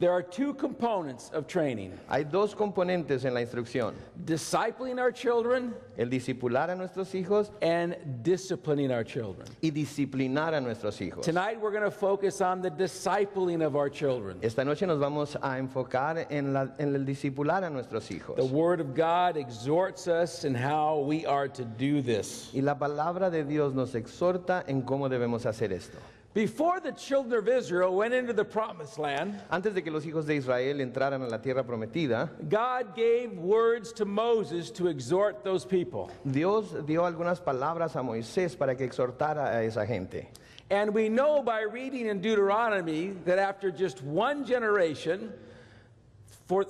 There are two components of training: Hay dos componentes en la instrucción: discipling our children el discipular a nuestros hijos and disciplining our children. y disciplinar a nuestros hijos. Tonight we're going to focus on the discipling of our children. Esta noche nos vamos a enfocar en el discipular a nuestros hijos. The Word of God exhorts us in how we are to do this. Y la palabra de Dios nos exhorta en cómo debemos hacer esto. Before the children of Israel went into the promised land, Antes de que los hijos de Israel entraran a la tierra prometida, God gave words to Moses to exhort those people. Dios dio algunas palabras a Moisés para que exhortara a esa gente. And we know by reading in Deuteronomy that after just one generation,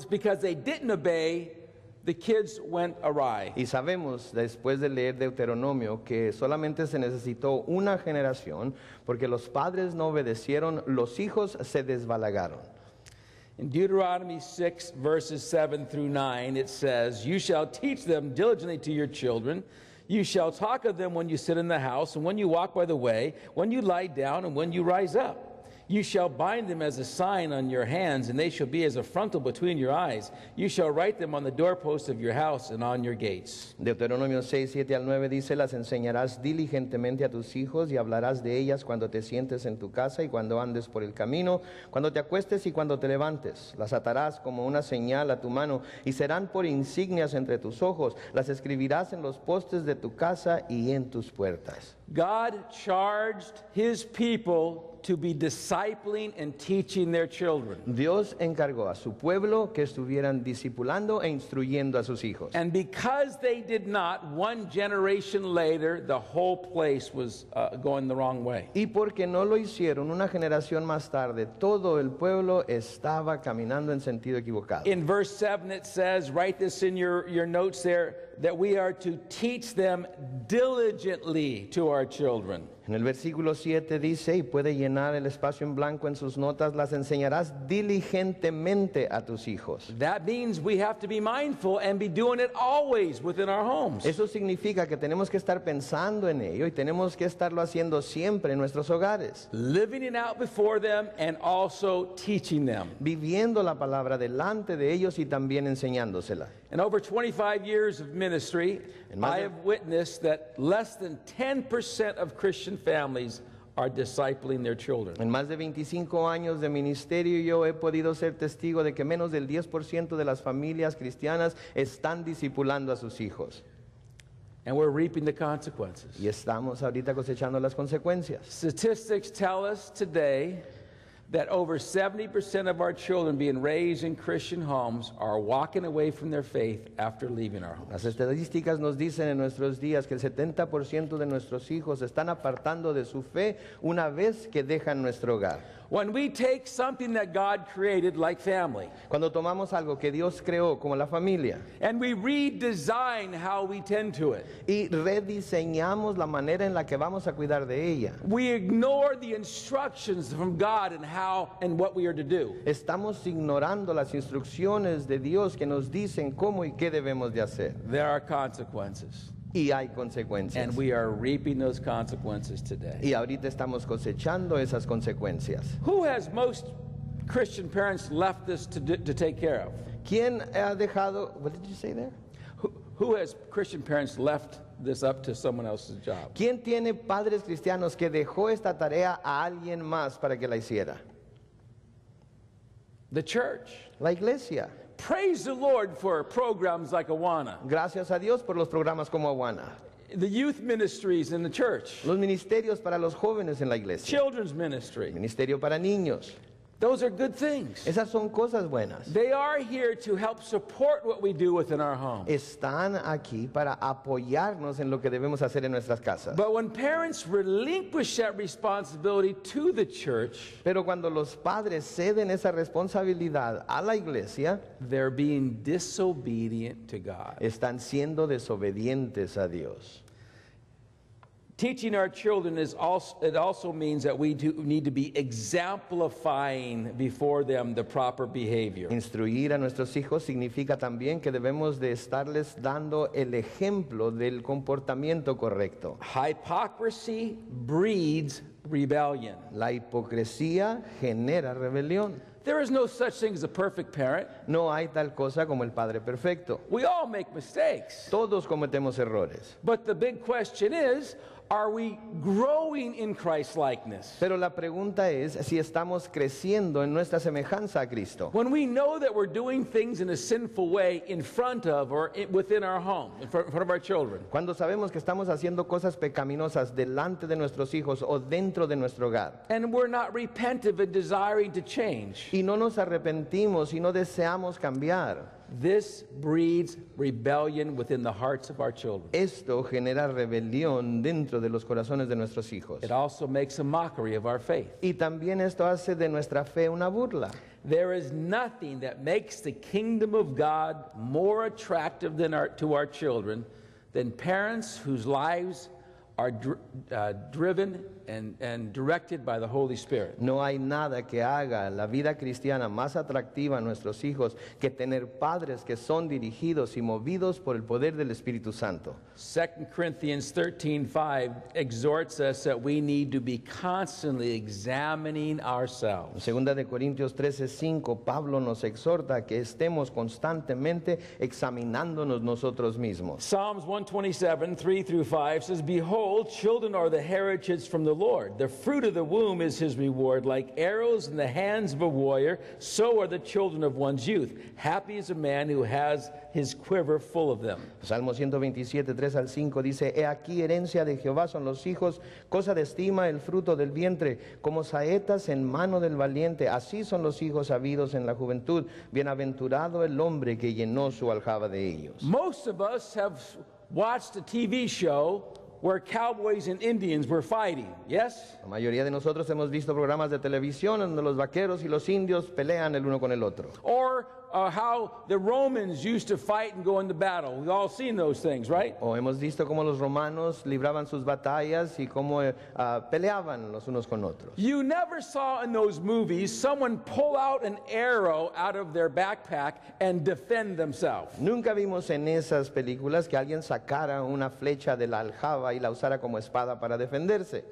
because they didn't obey, the kids went awry. Y sabemos, después de leer Deuteronomio, que solamente se necesitó una generación, porque los padres no obedecieron, los hijos se desbalagaron. In Deuteronomy 6, verses 7 through 9, it says, "You shall teach them diligently to your children. You shall talk of them when you sit in the house, and when you walk by the way, when you lie down, and when you rise up. You shall bind them as a sign on your hands, and they shall be as a frontal between your eyes. You shall write them on the doorposts of your house and on your gates." Deuteronomio 6, 7 al 9 dice: las enseñarás diligentemente a tus hijos y hablarás de ellas cuando te sientes en tu casa y cuando andes por el camino, cuando te acuestes y cuando te levantes. Las atarás como una señal a tu mano y serán por insignias entre tus ojos. Las escribirás en los postes de tu casa y en tus puertas. God charged his people to be discipling and teaching their children. Dios encargó a su pueblo que estuvieran discipulando e instruyendo a sus hijos. And because they did not, one generation later, the whole place was going the wrong way. Y porque no lo hicieron, una generación más tarde, todo el pueblo estaba caminando en sentido equivocado. In verse 7 it says, write this in your notes there, that we are to teach them diligently to our children. En el versículo 7 dice, y puede llenar el espacio en blanco en sus notas, las enseñarás diligentemente a tus hijos. That means we have to be mindful and be doing it always within our homes. Eso significa que tenemos que estar pensando en ello y tenemos que estarlo haciendo siempre en nuestros hogares. Living it out before them and also teaching them. Viviendo la palabra delante de ellos y también enseñándosela. In over 25 years of ministry, I have witnessed that less than 10% of Christian families are discipling their children. En más de 25 años de ministerio yo he podido ser testigo de que menos del 10% de las familias cristianas están discipulando a sus hijos. And we're reaping the consequences. Y estamos ahorita cosechando las consecuencias. Statistics tell us today that over 70% of our children being raised in Christian homes are walking away from their faith after leaving our homes. Las estadísticas nos dicen en nuestros días que el 70% de nuestros hijos están apartando de su fe una vez que dejan nuestro hogar. When we take something that God created, like family, Cuando tomamos algo que Dios creó como la familia and we redesign how we tend to it, y rediseñamos la manera en la que vamos a cuidar de ella, we ignore the instructions from God and how and what we are to do. estamos ignorando las instrucciones de Dios que nos dicen cómo y qué debemos de hacer. There are consequences, Y hay consecuencias. and we are reaping those consequences today. Y ahorita estamos cosechando esas consecuencias. Who has most Christian parents left this to take care of? ¿Quién ha dejado, what did you say there? Who has Christian parents left this up to someone else's job? ¿Quién tiene padres cristianos que dejó esta tarea a alguien más para que la hiciera? The church. La iglesia. Praise the Lord for programs like Awana, Gracias a Dios por los programas como Awana. the youth ministries in the church, Los ministerios para los jóvenes en la iglesia. children's ministry. Ministerio para niños. Those are good things. Esas son cosas buenas. They are here to help support what we do within our home. Están aquí para apoyarnos en lo que debemos hacer en nuestras casas. But when parents relinquish that responsibility to the church, Pero cuando los padres ceden esa responsabilidad a la iglesia, they're being disobedient to God. están siendo desobedientes a Dios. Teaching our children it also means that we need to be exemplifying before them the proper behavior. Instruir a nuestros hijos significa también que debemos de estarles dando el ejemplo del comportamiento correcto. Hypocrisy breeds rebellion. La hipocresía genera rebelión. there is no such thing as a perfect parent. No hay tal cosa como el Padre perfecto. We all make mistakes. Todos cometemos errores. But the big question is, are we growing in Christ likeness? Pero la pregunta es si estamos creciendo en nuestra semejanza a Cristo. When we know that we're doing things in a sinful way in front of or within our home, in front of our children, Cuando sabemos que estamos haciendo cosas pecaminosas delante de nuestros hijos o dentro de nuestro hogar and we're not repentive and desiring to change, y no nos arrepentimos y no deseamos cambiar, this breeds rebellion within the hearts of our children. esto genera rebelión dentro de los corazones de nuestros hijos. It also makes a mockery of our faith. Y también esto hace de nuestra fe una burla. There is nothing that makes the kingdom of God more attractive to our children than parents whose lives are driven and directed by the Holy Spirit. No hay nada que haga la vida cristiana más atractiva a nuestros hijos que tener padres que son dirigidos y movidos por el poder del Espíritu Santo. 2 Corinthians 13:5 exhorts us that we need to be constantly examining ourselves. Segunda de Corintios 13:5, Pablo nos exhorta que estemos constantemente examinándonos nosotros mismos. Psalms 127:3-5 says, "Behold, children are the heritage from the Lord. The fruit of the womb is his reward. Like arrows in the hands of a warrior, so are the children of one's youth. Happy is a man who has his quiver full of them." Salmo 127, 3-5 dice, He aquí herencia de Jehová son los hijos, cosa de estima el fruto del vientre, como saetas en mano del valiente, así son los hijos habidos en la juventud. Bienaventurado el hombre que llenó su aljaba de ellos. Most of us have watched a TV show where cowboys and Indians were fighting, yes? La mayoría de nosotros hemos visto programas de televisión donde los vaqueros y los indios pelean el uno con el otro. Or how the Romans used to fight and go into battle. We've all seen those things, right? O hemos visto cómo los romanos libraban sus batallas y cómo peleaban los unos con otros. You never saw in those movies someone pull out an arrow out of their backpack and defend themselves. Nunca vimos en esas películas que alguien sacara una flecha de la aljaba y la usara como espada para defenderse.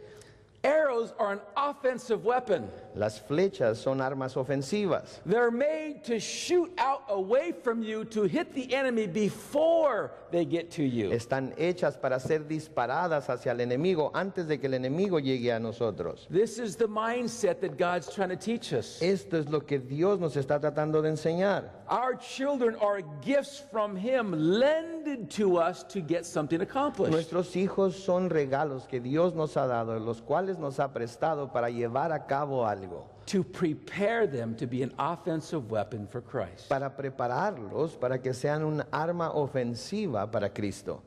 Arrows are an offensive weapon. Las flechas son armas ofensivas. They're made to shoot out away from you to hit the enemy before they get to you. Están hechas para ser disparadas hacia el enemigo antes de que el enemigo llegue a nosotros. This is the mindset that God's trying to teach us. Esto es lo que Dios nos está tratando de enseñar. Our children are gifts from Him, lended to us to get something accomplished. Nuestros hijos son regalos que Dios nos ha dado, los cuales nos ha prestado para llevar a cabo algo. To prepare them to be an offensive weapon for Christ. Para prepararlos para que sean un arma ofensiva para Cristo.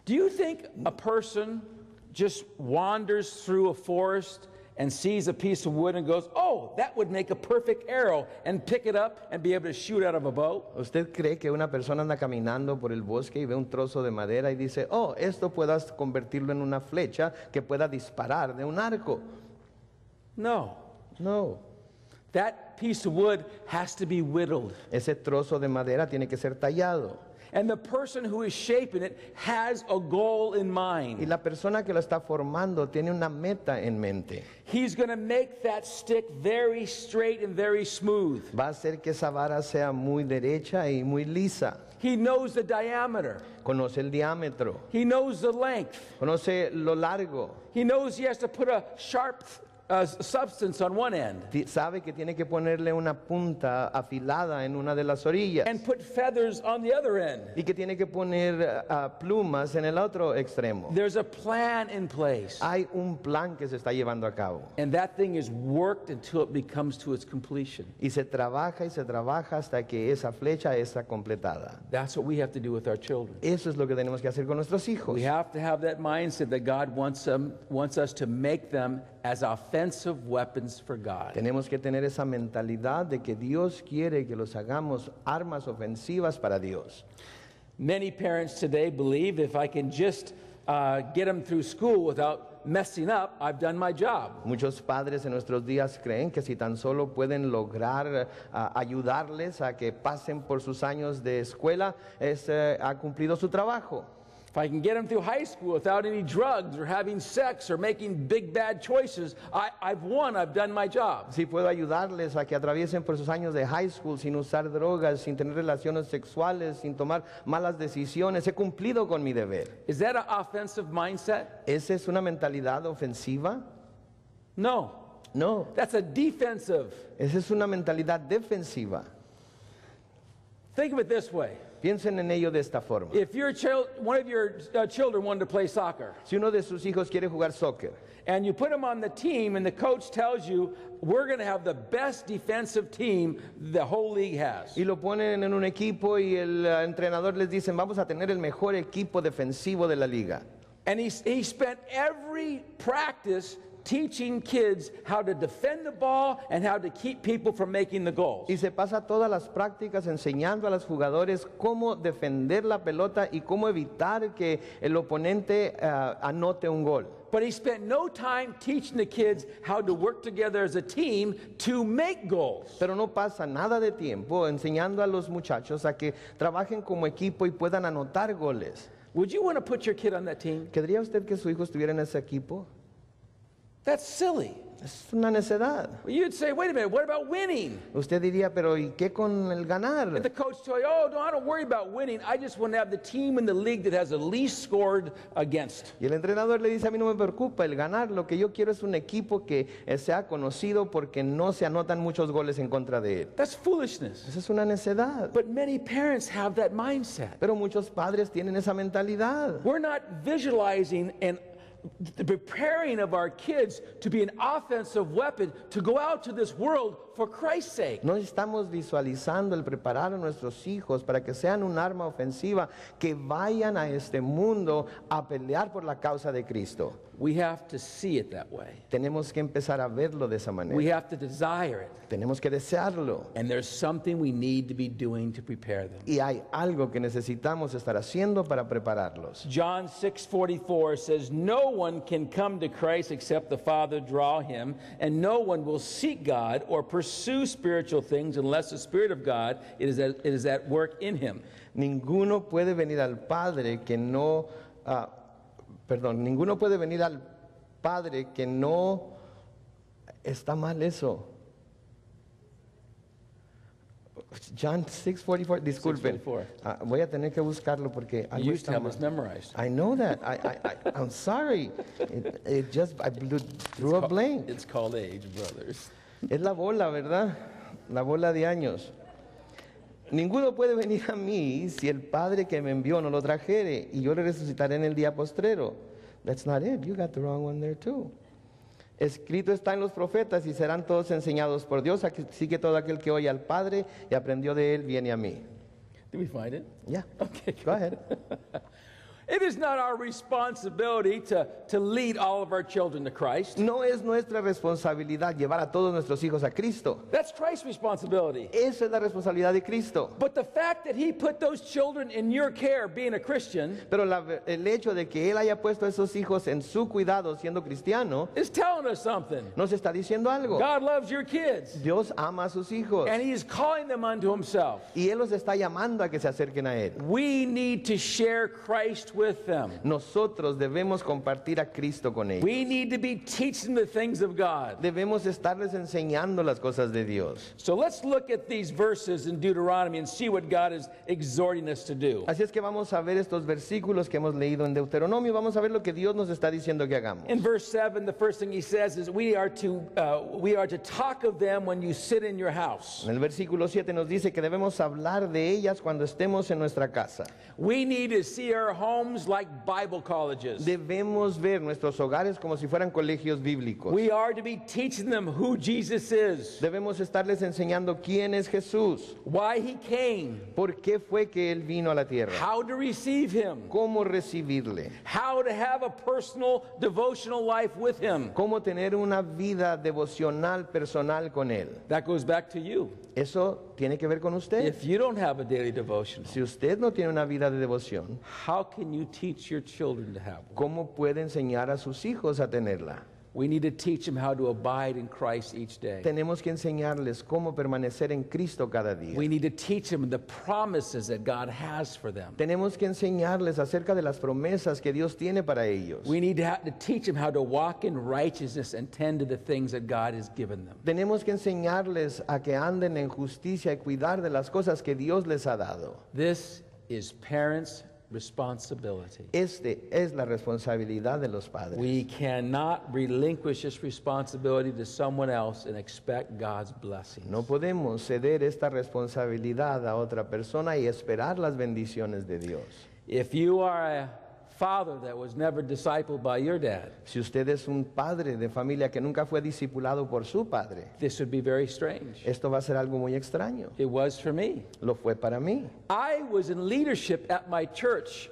Do you think a person just wanders through a forest and sees a piece of wood and goes, "Oh, that would make a perfect arrow," and pick it up and be able to shoot out of a bow? ¿Usted cree que una persona anda caminando por el bosque y ve un trozo de madera y dice, "Oh, esto puedas convertirlo en una flecha que pueda disparar de un arco"? No. No. That piece of wood has to be whittled. Ese trozo de madera tiene que ser tallado. And the person who is shaping it has a goal in Y mind. la persona que lo está formando tiene una meta en mente. He's going to make that stick very straight and very smooth. Va a hacer que esa vara sea muy derecha y muy lisa. He knows the diameter. Conoce el diámetro, He knows the length. conoce lo largo, He knows he has to put a sharp substance on one end sabe que tiene que ponerle una punta afilada en una de las orillas and put feathers on the other end. y que tiene que poner plumas en el otro extremo. There's a plan in place. Hay un plan que se está llevando a cabo And that thing is worked until it becomes to its completion. y se trabaja hasta que esa flecha está completada. That's what we have to do with our children. Eso es lo que tenemos que hacer con nuestros hijos. We have to have that mindset that God wants us to make them as offensive weapons for God. Tenemos que tener esa mentalidad de que Dios quiere que los hagamos armas ofensivas para Dios. Many parents today believe if I can just get them through school without messing up, I've done my job. Muchos padres en nuestros días creen que si tan solo pueden lograr ayudarles a que pasen por sus años de escuela, ha cumplido su trabajo. If I can get them through high school without any drugs or having sex or making big bad choices, I've won, I've done my job. Si puedo ayudarles a que atraviesen por sus años de high school sin usar drogas, sin tener relaciones sexuales, sin tomar malas decisiones, he cumplido con mi deber. Is that an offensive mindset? ¿Esa es una mentalidad ofensiva? No. No, That's a defensive. esa es una mentalidad defensiva. Think of it this way. Piensen en ello de esta forma. If one of your children wanted to play soccer, Si uno de sus hijos quiere jugar soccer and you put them on the team and the coach tells you, we're going to have the best defensive team the whole league has. y lo ponen en un equipo y el entrenador les dice, vamos a tener el mejor equipo defensivo de la liga. And he spent every practice teaching kids how to defend the ball and how to keep people from making the goals. Y se pasa todas las prácticas enseñando a los jugadores cómo defender la pelota y cómo evitar que el oponente anote un gol. But he spent no time teaching the kids how to work together as a team to make goals. Pero no pasa nada de tiempo enseñando a los muchachos a que trabajen como equipo y puedan anotar goles. Would you want to put your kid on that team? ¿Querría usted que su hijo estuviera en ese equipo? That's silly. Es una necedad. You'd say, wait a minute, what about winning? Usted diría, pero ¿y qué con el If ganar? the coach told you, oh, no, I don't worry about winning. I just want to have the team in the league that has the least scored against. Y el entrenador le dice, a mí no me preocupa el ganar, lo que yo quiero es un equipo que sea conocido porque no se anotan muchos goles en contra de él. That's foolishness. Esa es una necedad. But many parents have that mindset. Pero muchos padres tienen esa mentalidad. We're not visualizing and the preparing of our kids to be an offensive weapon to go out to this world for Christ's sake. No estamos visualizando el preparar a nuestros hijos para que sean un arma ofensiva, que vayan a este mundo a pelear por la causa de Cristo. We have to see it that way. Tenemos que empezar a verlo de esa We manera. have to desire it. Tenemos que desearlo. And there's something we need to be doing to prepare them. Y hay algo que necesitamos estar haciendo para prepararlos. John 6:44 says, "No one can come to Christ except the Father draw him, and no one will seek God or pursue spiritual things unless the Spirit of God is at work in him." Ninguno puede venir al Padre que no, ninguno puede venir al Padre que no, está mal eso. John 6:44, disculpen. 6:44. Voy a tener que buscarlo porque You algo used to está have mal. this memorized. I know that. I'm sorry. It just, I drew a blank. It's called age, brothers. Es la bola, ¿verdad? La bola de años. Ninguno puede venir a mí si el Padre que me envió no lo trajere, y yo le resucitaré en el día postrero. That's not it. You got the wrong one there too. Escrito está en los profetas y serán todos enseñados por Dios, así que todo aquel que oye al Padre y aprendió de él viene a mí. Did we find it? Yeah. Okay. Go ahead. It is not our responsibility to lead all of our children to Christ. No es nuestra responsabilidad llevar a todos nuestros hijos a Cristo. That's Christ's responsibility. Esa es la responsabilidad de Cristo. But the fact that he put those children in your care being a Christian Pero el hecho de que Él haya puesto a esos hijos en su cuidado siendo cristiano, is telling us something. nos está diciendo algo. God loves your kids, Dios ama a sus hijos and he is calling them unto himself. y Él los está llamando a que se acerquen a Él. We need to share Christ with them. Nosotros debemos compartir a Cristo con ellos. We need to be teaching the things of God. Debemos estarles enseñando las cosas de Dios. So let's look at these verses in Deuteronomy and see what God is exhorting us to do. Así es que vamos a ver estos versículos que hemos leído en Deuteronomio. Vamos a ver lo que Dios nos está diciendo que hagamos. In verse 7, the first thing he says is we are to talk of them when you sit in your house. En el versículo 7 nos dice que debemos hablar de ellas cuando estemos en nuestra casa. We need to see our homes like Bible colleges. Debemos ver nuestros hogares como si fueran colegios bíblicos. We are to be teaching them who Jesus is, Debemos estarles enseñando quién es Jesús, why he came, por qué fue que Él vino a la tierra, how to receive him, cómo recibirle, how to have a personal devotional life with him. cómo tener una vida devocional personal con Él. That goes back to you. Eso tiene que ver con usted. If you don't have a daily devotional, Si usted no tiene una vida de devoción, how can you teach your children to have one? ¿cómo puede enseñar a sus hijos a tenerla? We need to teach them how to abide in Christ each day. Tenemos que enseñarles cómo permanecer en Cristo cada día. We need to teach them the promises that God has for them. Tenemos que enseñarles acerca de las promesas que Dios tiene para ellos. We need to teach them how to walk in righteousness and tend to the things that God has given them. Tenemos que enseñarles a que anden en justicia y cuidar de las cosas que Dios les ha dado. This is parents' responsibility. Este es la responsabilidad de los padres. We cannot relinquish this responsibility to someone else and expect God's blessings. No podemos ceder esta responsabilidad a otra persona y esperar las bendiciones de Dios. If you are a father that was never discipled by your dad, Si usted es un padre de familia que nunca fue discipulado por su padre, this would be very strange. esto va a ser algo muy extraño. It was for me. Lo fue para mí. I was in leadership at my church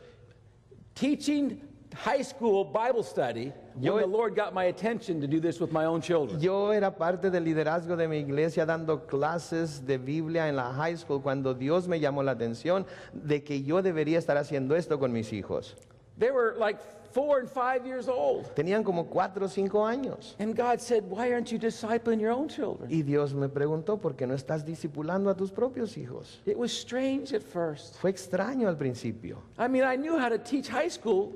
teaching high school Bible study when the Lord got my attention to do this with my own children. Yo era parte del liderazgo de mi iglesia dando clases de Biblia en la high school cuando Dios me llamó la atención de que yo debería estar haciendo esto con mis hijos. They were like 4 and 5 years old. Tenían como 4 o 5 años. And God said, why aren't you discipling your own children? Y Dios me preguntó, ¿por qué no estás discipulando a tus propios hijos? It was strange at first. Fue extraño al principio. I mean, I knew how to teach high school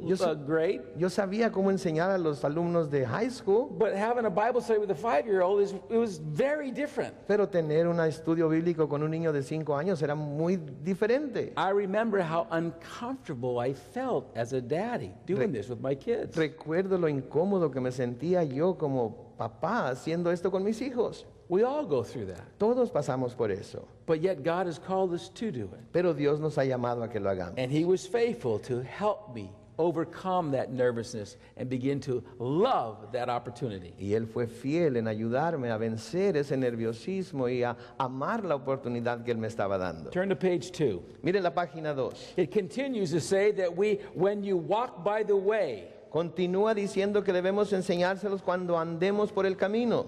grade, Yo sabía cómo enseñar a los alumnos de high school, but having a Bible study with a 5-year-old it was very different. pero tener un estudio bíblico con un niño de 5 años era muy diferente. I remember how uncomfortable I felt as a daddy doing this with my kids. Recuerdo lo incómodo que me sentía yo como papá haciendo esto con mis hijos. We all go through that. Todos pasamos por eso, But yet God has called us to do it. pero Dios nos ha llamado a que lo hagamos. And He was faithful to help me overcome that nervousness and begin to love that opportunity. Y Él fue fiel en ayudarme a vencer ese nerviosismo y a amar la oportunidad que Él me estaba dando. Turn to page 2. Mire la página 2. It continues to say that when you walk by the way, Continúa diciendo que debemos enseñárselos cuando andemos por el camino.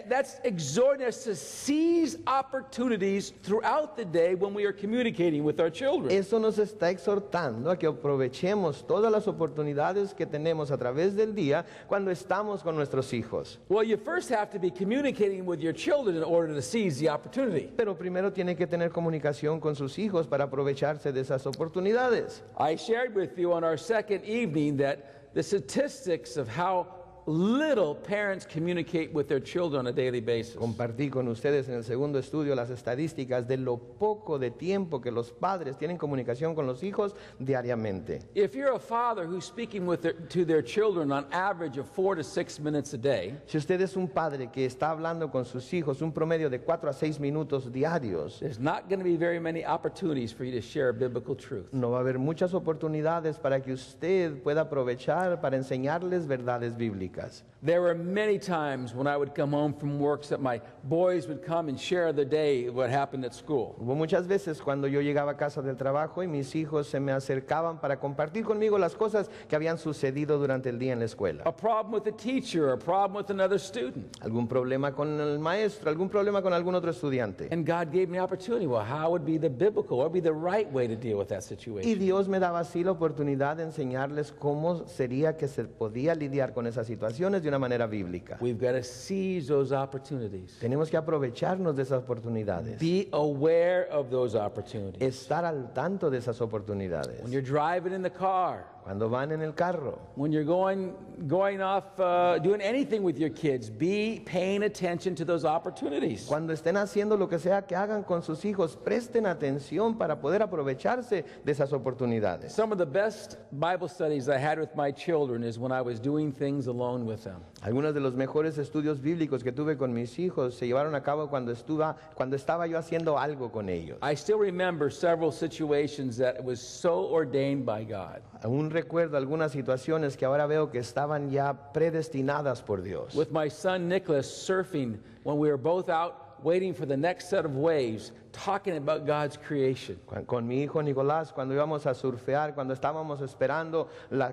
that's exhorting us to seize opportunities throughout the day when we are communicating with our children. Eso nos está exhortando a que aprovechemos todas las oportunidades que tenemos a través del día cuando estamos con nuestros hijos. Well, you first have to be communicating with your children in order to seize the opportunity. Pero primero tiene que tener comunicación con sus hijos para aprovecharse de esas oportunidades. I shared with you on our second evening that the statistics of how little parents communicate with their children on a daily basis. Compartí con ustedes en el segundo estudio las estadísticas de lo poco de tiempo que los padres tienen comunicación con los hijos diariamente. If you're a father who's speaking to their children on average of 4 to 6 minutes a day, Si usted es un padre que está hablando con sus hijos un promedio de 4 a 6 minutos diarios, there's not going to be very many opportunities for you to share biblical truth. no va a haber muchas oportunidades para que usted pueda aprovechar para enseñarles verdades bíblicas. There were many times when I would come home from work that my boys would come and share the day, what happened at school. Hubo muchas veces cuando yo llegaba a casa del trabajo y mis hijos se me acercaban para compartir conmigo las cosas que habían sucedido durante el día en la escuela. A problem with a teacher, a problem with another student. Algún problema con el maestro, algún problema con algún otro estudiante. And God gave me opportunity. Well, how would be the biblical, what would be the right way to deal with that Y situation? Dios me daba así la oportunidad de enseñarles cómo sería que se podía lidiar con esas situaciones de una manera bíblica. We've got to seize those opportunities. Tenemos que aprovecharnos de esas oportunidades. Be aware of those opportunities. Estar al tanto de esas oportunidades. When you're driving in the car, Cuando van en el carro, when you're going off doing anything with your kids, be paying attention to those opportunities. cuando estén haciendo lo que sea que hagan con sus hijos, presten atención para poder aprovecharse de esas oportunidades. Some of the best Bible studies I had with my children is when I was doing things alone with them. Algunos de los mejores estudios bíblicos que tuve con mis hijos se llevaron a cabo cuando estaba yo haciendo algo con ellos. I still remember several situations that it was so ordained by God. Aún recuerdo algunas situaciones que ahora veo que estaban ya predestinadas por Dios. With my son Nicholas surfing when we were both out waiting for the next set of waves, talking about God's creation. Con mi hijo Nicolás, cuando íbamos a surfear, cuando estábamos esperando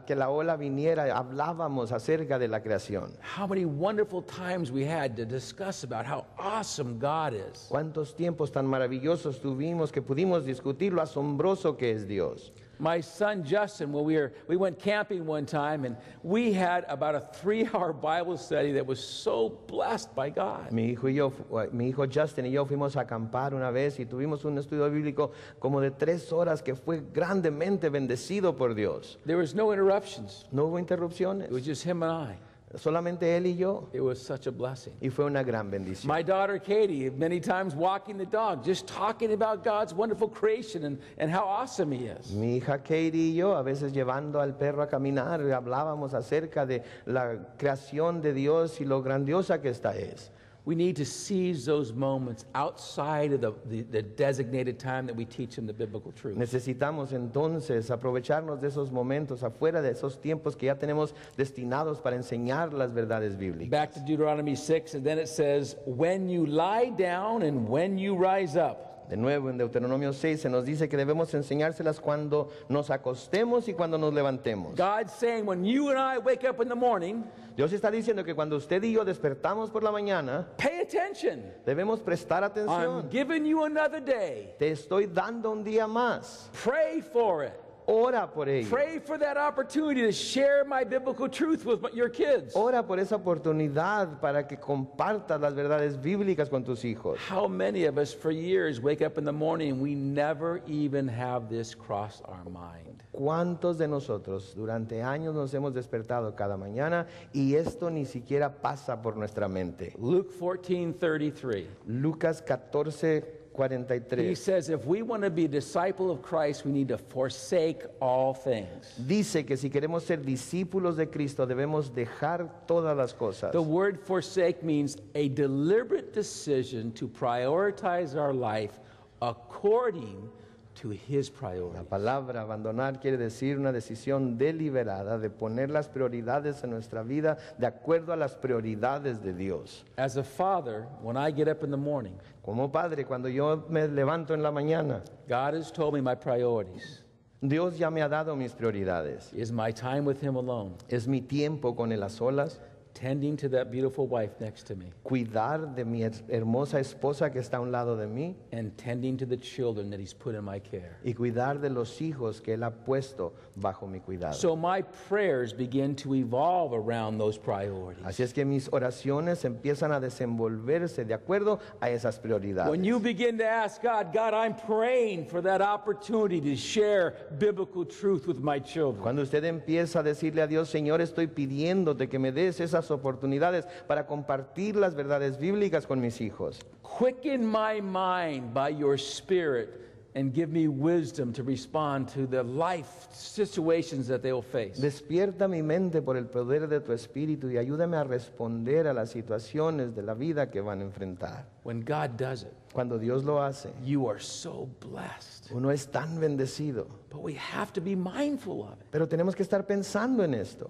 que la ola viniera, hablábamos acerca de la creación. How many wonderful times we had to discuss about how awesome God is. Cuántos tiempos tan maravillosos tuvimos que pudimos discutir lo asombroso que es Dios. My son Justin, when we went camping one time, and we had about a 3-hour Bible study that was so blessed by God. Mi hijo Justin y yo fuimos a acampar una vez y tuvimos un estudio bíblico como de 3 horas que fue grandemente bendecido por Dios. There was no interruptions. No hubo interrupciones, It was just him and I. solamente él y yo, It was such a blessing. y fue una gran bendición. My daughter Katie, many times walking the dog, just talking about God's wonderful creation and how awesome He is. Mi hija Katie y yo, a veces llevando al perro a caminar, hablábamos acerca de la creación de Dios y lo grandiosa que esta es. We need to seize those moments outside of the designated time that we teach them the biblical truth. Necesitamos entonces aprovecharnos de esos momentos, afuera de esos tiempos que ya tenemos destinados para enseñar las verdades bíblicas. Back to Deuteronomy 6, and then it says, when you lie down and when you rise up. De nuevo, en Deuteronomio 6 se nos dice que debemos enseñárselas cuando nos acostemos y cuando nos levantemos. God's saying, when you and I wake up in the morning, Dios está diciendo que cuando usted y yo despertamos por la mañana, pay attention. debemos prestar I'm atención. giving you another day. Te estoy dando un día más. Pray for it. Ora por ello. Pray for that opportunity to share my biblical truth with your kids. Ora por esa oportunidad para que compartas las verdades bíblicas con tus hijos. How many of us for years wake up in the morning and we never even have this cross our mind? ¿Cuántos de nosotros durante años nos hemos despertado cada mañana y esto ni siquiera pasa por nuestra mente? Luke 14:33. Lucas 14:43. He says, if we want to be a disciple of Christ, we need to forsake all things. Dice que si queremos ser discípulos de Cristo debemos dejar todas las cosas. The word forsake means a deliberate decision to prioritize our life according to His La priority. palabra abandonar quiere decir una decisión deliberada de poner las prioridades en nuestra vida de acuerdo a las prioridades de Dios. As a father, when I get up in the morning, Como padre, cuando yo me levanto en la mañana, God has told me my priorities Dios ya me ha dado mis prioridades. is my time with Him alone, Es mi tiempo con Él a solas, tending to that beautiful wife next to me, cuidar de mi hermosa esposa que está a un lado de mí and tending to the children that He's put in my care. y cuidar de los hijos que Él ha puesto bajo mi cuidado. So my prayers begin to evolve around those priorities. Así es que mis oraciones empiezan a desenvolverse de acuerdo a esas prioridades. When you begin to ask God, God, I'm praying for that opportunity to share biblical truth with my children. Cuando usted empieza a decirle a Dios, Señor, estoy pidiéndote que me des esas oportunidades para compartir las verdades bíblicas con mis hijos. Quicken my mind by your Spirit and give me wisdom to respond to the life situations that they will face. Despierta mi mente por el poder de tu espíritu y ayúdame a responder a las situaciones de la vida que van a enfrentar. When God does it, Cuando Dios lo hace, you are so blessed. uno es tan bendecido, But we have to be mindful of it. pero tenemos que estar pensando en esto.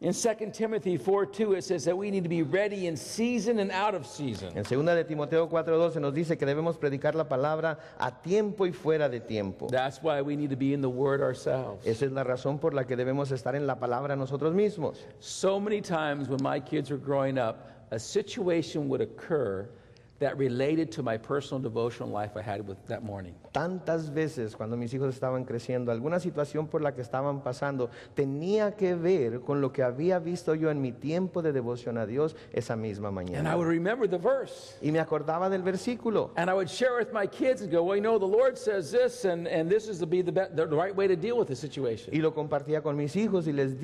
In 2 Timothy 4:2, it says that we need to be ready in season and out of season. En 2 de Timoteo 4:12 nos dice que debemos predicar la palabra a tiempo y fuera de tiempo. That's why we need to be in the Word ourselves. Esa es la razón por la que debemos estar en la palabra nosotros mismos. So many times when my kids were growing up, a situation would occur that related to my personal devotional life I had with that morning. Tantas veces cuando mis hijos estaban creciendo, alguna situación por la que estaban pasando tenía que ver con lo que había visto yo en mi tiempo de devoción a Dios esa misma And I mañana. would remember the verse. Y me acordaba del versículo. And I would share with my kids and go, well, you know, the Lord says this, and this is to be the right way to deal with the situation. Y lo compartía con mis hijos y les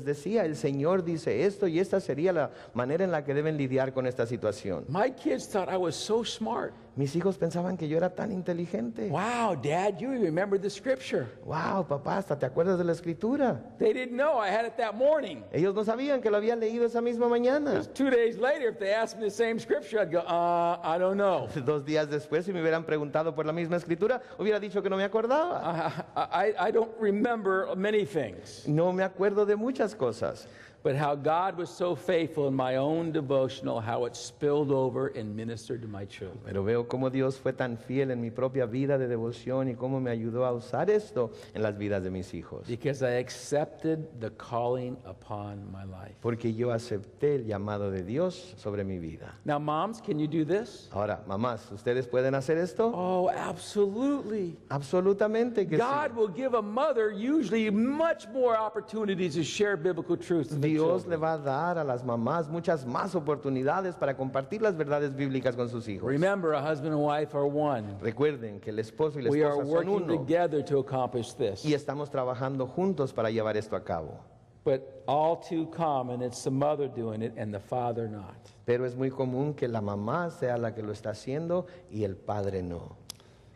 decía, el Señor dice esto y esta sería la manera en la que deben lidiar con esta situación. My kids thought I was so smart. Mis hijos pensaban que yo era tan inteligente. Wow, Dad, you remember the scripture. Wow, papá, hasta te acuerdas de la escritura. They didn't know I had it that morning. Ellos no sabían que lo había leído esa misma mañana. 2 days later, if they asked me the same scripture, I'd go, I don't know. 2 días después, si me hubieran preguntado por la misma escritura, hubiera dicho que no me acordaba. I don't remember many things. No me acuerdo de muchas cosas. but how God was so faithful in my own devotional, how it spilled over and ministered to my children. Pero veo cómo Dios fue tan fiel en mi propia vida de devoción y cómo me ayudó a usar esto en las vidas de mis hijos. Because I accepted the calling upon my life. Porque yo acepté el llamado de Dios sobre mi vida. Now, moms, can you do this? Ahora, mamás, ¿ustedes pueden hacer esto? Oh, absolutely. Absolutamente que God sí. will give a mother usually much more opportunities to share biblical truths with their Dios children. le va a dar a las mamás muchas más oportunidades para compartir las verdades bíblicas con sus hijos. Remember, a husband and wife are one. Recuerden que el esposo y la We are esposa son working uno together to accomplish this. y estamos trabajando juntos para llevar esto a cabo. But all too common, it's the mother doing it and the father not. Pero es muy común que la mamá sea la que lo está haciendo y el padre no.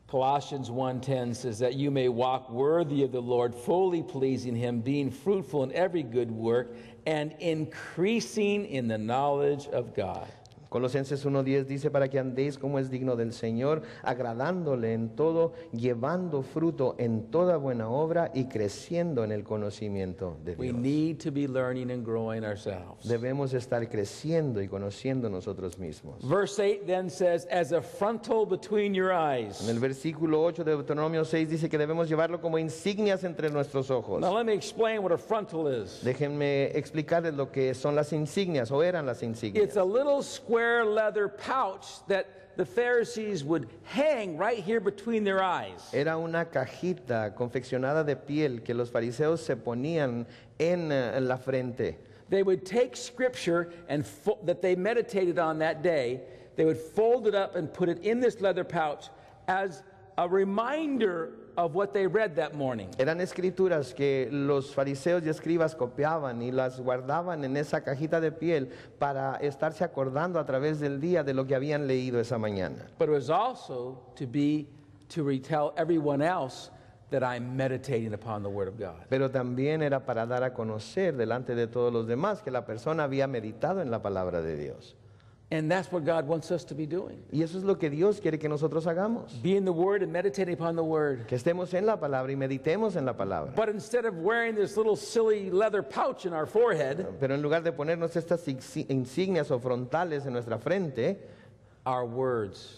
Colossians 1:10 says that you may walk worthy of the Lord, fully pleasing him, being fruitful in every good work and increasing in the knowledge of God. Colosenses 1:10 dice para que andéis como es digno del Señor, agradándole en todo, llevando fruto en toda buena obra y creciendo en el conocimiento de We Dios. need to be learning and growing ourselves. Debemos estar creciendo y conociendo nosotros mismos. Verse 8 then says, as a frontal between your En eyes. el versículo 8 de Deuteronomio 6 dice que debemos llevarlo como insignias entre nuestros ojos. Now let me explain what a frontal is. Déjenme explicarles lo que son las insignias o eran las insignias. It's a little square leather pouch that the Pharisees would hang right here between their eyes. Era una cajita confeccionada de piel que los fariseos se ponían en la frente. They would take scripture and that they meditated on that day, they would fold it up and put it in this leather pouch as a reminder of what they read that morning. Eran escrituras que los fariseos y escribas copiaban y las guardaban en esa cajita de piel para estarse acordando a través del día de lo que habían leído esa mañana. But it was also to retell everyone else that I'm meditating upon the Word of God. Pero también era para dar a conocer delante de todos los demás que la persona había meditado en la palabra de Dios. And that's what God wants us to be doing. Y eso es lo que Dios quiere que nosotros hagamos. Be in the Word and meditating upon the Word. Que estemos en la palabra y meditemos en la palabra. But instead of wearing this little silly leather pouch in our forehead, Pero en lugar de ponernos estas insignias o frontales en nuestra frente, our words,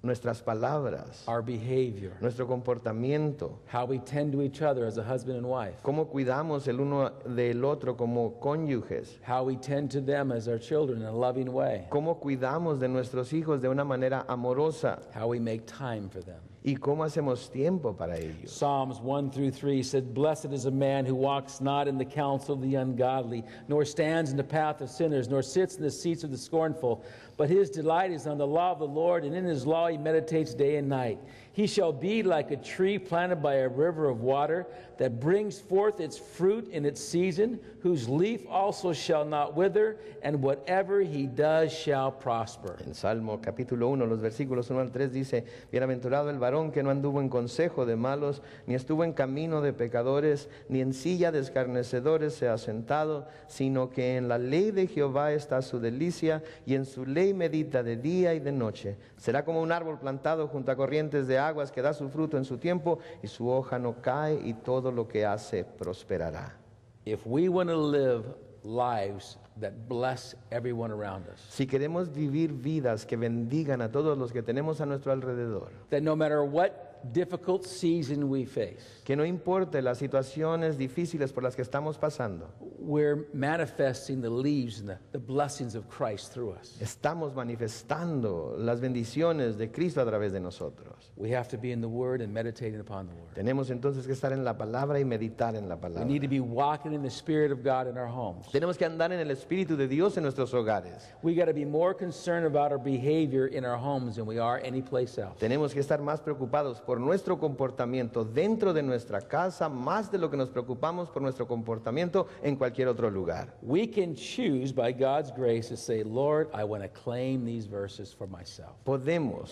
nuestras palabras, our behavior, nuestro comportamiento, how we tend to each other as a husband and wife, cómo cuidamos el uno del otro como cónyuges, how we tend to them as our children in a loving way, cómo cuidamos de nuestros hijos de una manera amorosa how we make time for them. y cómo hacemos tiempo para ellos. Psalms 1-3 said, blessed is a man who walks not in the counsel of the ungodly, nor stands in the path of sinners, nor sits in the seats of the scornful, but his delight is on the law of the Lord, and in his law he meditates day and night. He shall be like a tree planted by a river of water that brings forth its fruit in its season, whose leaf also shall not wither, and whatever he does shall prosper. En Salmo capítulo 1, los versículos 1 al 3 dice, bienaventurado el varón que no anduvo en consejo de malos, ni estuvo en camino de pecadores, ni en silla de escarnecedores se ha sentado, sino que en la ley de Jehová está su delicia, y en su ley medita de día y de noche. Será como un árbol plantado junto a corrientes de aguas que da su fruto en su tiempo, y su hoja no cae, y todo lo que hace prosperará. If we want to live lives that bless everyone around us, Si queremos vivir vidas que bendigan a todos los que tenemos a nuestro alrededor, that no matter what difficult season we face, que no importe las situaciones difíciles por las que estamos pasando, we're manifesting the leaves and the blessings of Christ through us. estamos manifestando las bendiciones de Cristo a través de nosotros. We have to be in the Word and meditating upon the Word. Tenemos entonces que estar en la palabra y meditar en la We palabra. need to be walking in the Spirit of God in our homes. Tenemos que andar en el Espíritu de Dios en nuestros hogares. We got to be more concerned about our behavior in our homes than we are anyplace else. Tenemos que estar más preocupados por nuestro comportamiento dentro de nuestra casa, más de lo que nos preocupamos por nuestro comportamiento en cualquier otro lugar. We can choose by God's grace to say, Lord, I want to claim these verses for myself. Podemos,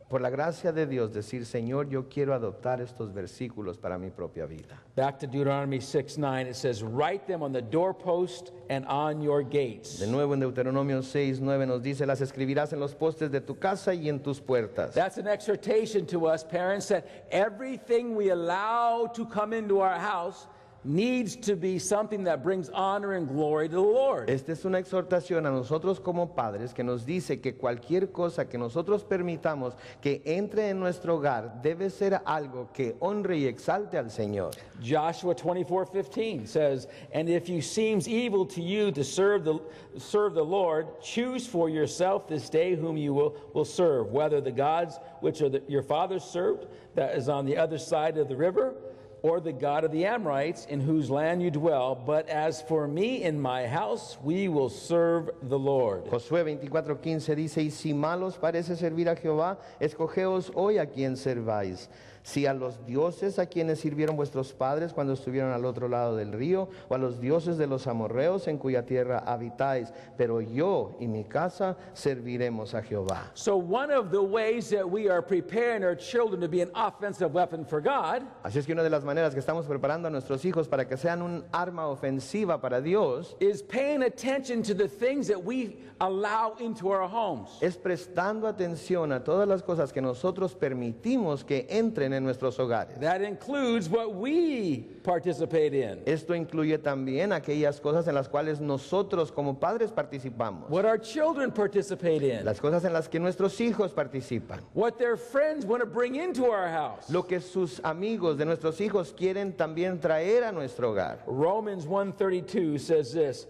por la gracia de Dios, decir, Señor, yo quiero adoptar estos versículos para mi propia vida. Back to Deuteronomy 6:9, it says, write them on the doorpost and on your gates. De nuevo en Deuteronomio 6:9 nos dice, las escribirás en los postes de tu casa y en tus puertas. That's an exhortation to us parents that everything we allow to come into our house needs to be something that brings honor and glory to the Lord. Esta es una exhortación a nosotros como padres que nos dice que cualquier cosa que nosotros permitamos que entre en nuestro hogar debe ser algo que honre y exalte al Señor. Joshua 24:15 says, "And if it seems evil to you to serve the Lord, choose for yourself this day whom you will serve, whether the gods which your fathers served, that is on the other side of the river, or the God of the Amorites in whose land you dwell. But as for me and my house, we will serve the Lord." Josué 24:15 dice, y si mal os parece servir a Jehová, escogeos hoy a quien serváis. Si a los dioses a quienes sirvieron vuestros padres cuando estuvieron al otro lado del río, o a los dioses de los amorreos en cuya tierra habitáis, pero yo y mi casa serviremos a Jehová. So one of the ways that we are preparing our children to be an offensive weapon for God Así es que una de las maneras que estamos preparando a nuestros hijos para que sean un arma ofensiva para Dios is paying attention to the things that we allow into our homes. es prestando atención a todas las cosas que nosotros permitimos que entren en nuestros hogares. That includes what we participate in, Esto incluye también aquellas cosas en las cuales nosotros como padres participamos, what our children participate in, las cosas en las que nuestros hijos participan, what their friends want to bring into our house. lo que sus amigos de nuestros hijos quieren también traer a nuestro hogar. Romans 1:32 says this,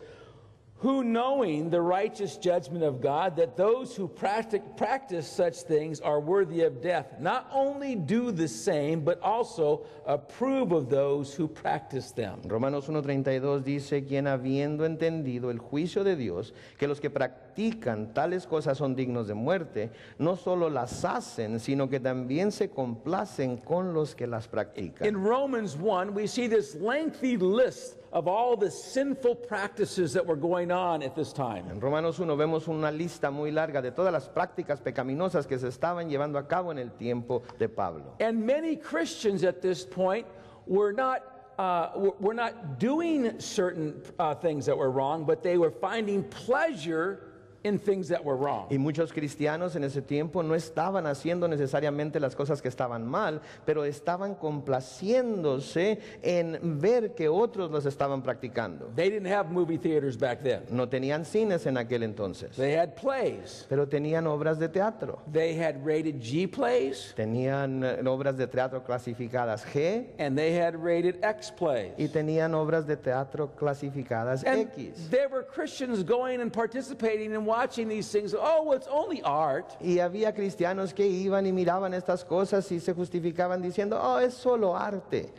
"Who knowing the righteous judgment of God, that those who practice such things are worthy of death, not only do the same, but also approve of those who practice them." Romanos 1:32 dice, quien habiendo entendido el juicio de Dios, que los que practican tales cosas son dignos de muerte, no solo las hacen, sino que también se complacen con los que las practican. In Romans 1, we see this lengthy list of all the sinful practices that were going on at this time. En Romanos 1 vemos una lista muy larga de todas las prácticas pecaminosas que se estaban llevando a cabo en el tiempo de Pablo. And many Christians at this point were not doing certain things that were wrong, but they were finding pleasure in things that were wrong. Y muchos cristianos en ese tiempo no estaban haciendo necesariamente las cosas que estaban mal, pero estaban complaciéndose en ver que otros los estaban practicando. They didn't have movie theaters back then. No tenían cines en aquel entonces, They had plays. pero tenían obras de teatro. They had rated G plays, Tenían obras de teatro clasificadas G and they had rated X y plays. tenían obras de teatro clasificadas And X. there were Christians going and participating and watching these things. Oh, well, it's only art. Y había cristianos que iban y miraban estas cosas y se justificaban diciendo, oh, es solo arte.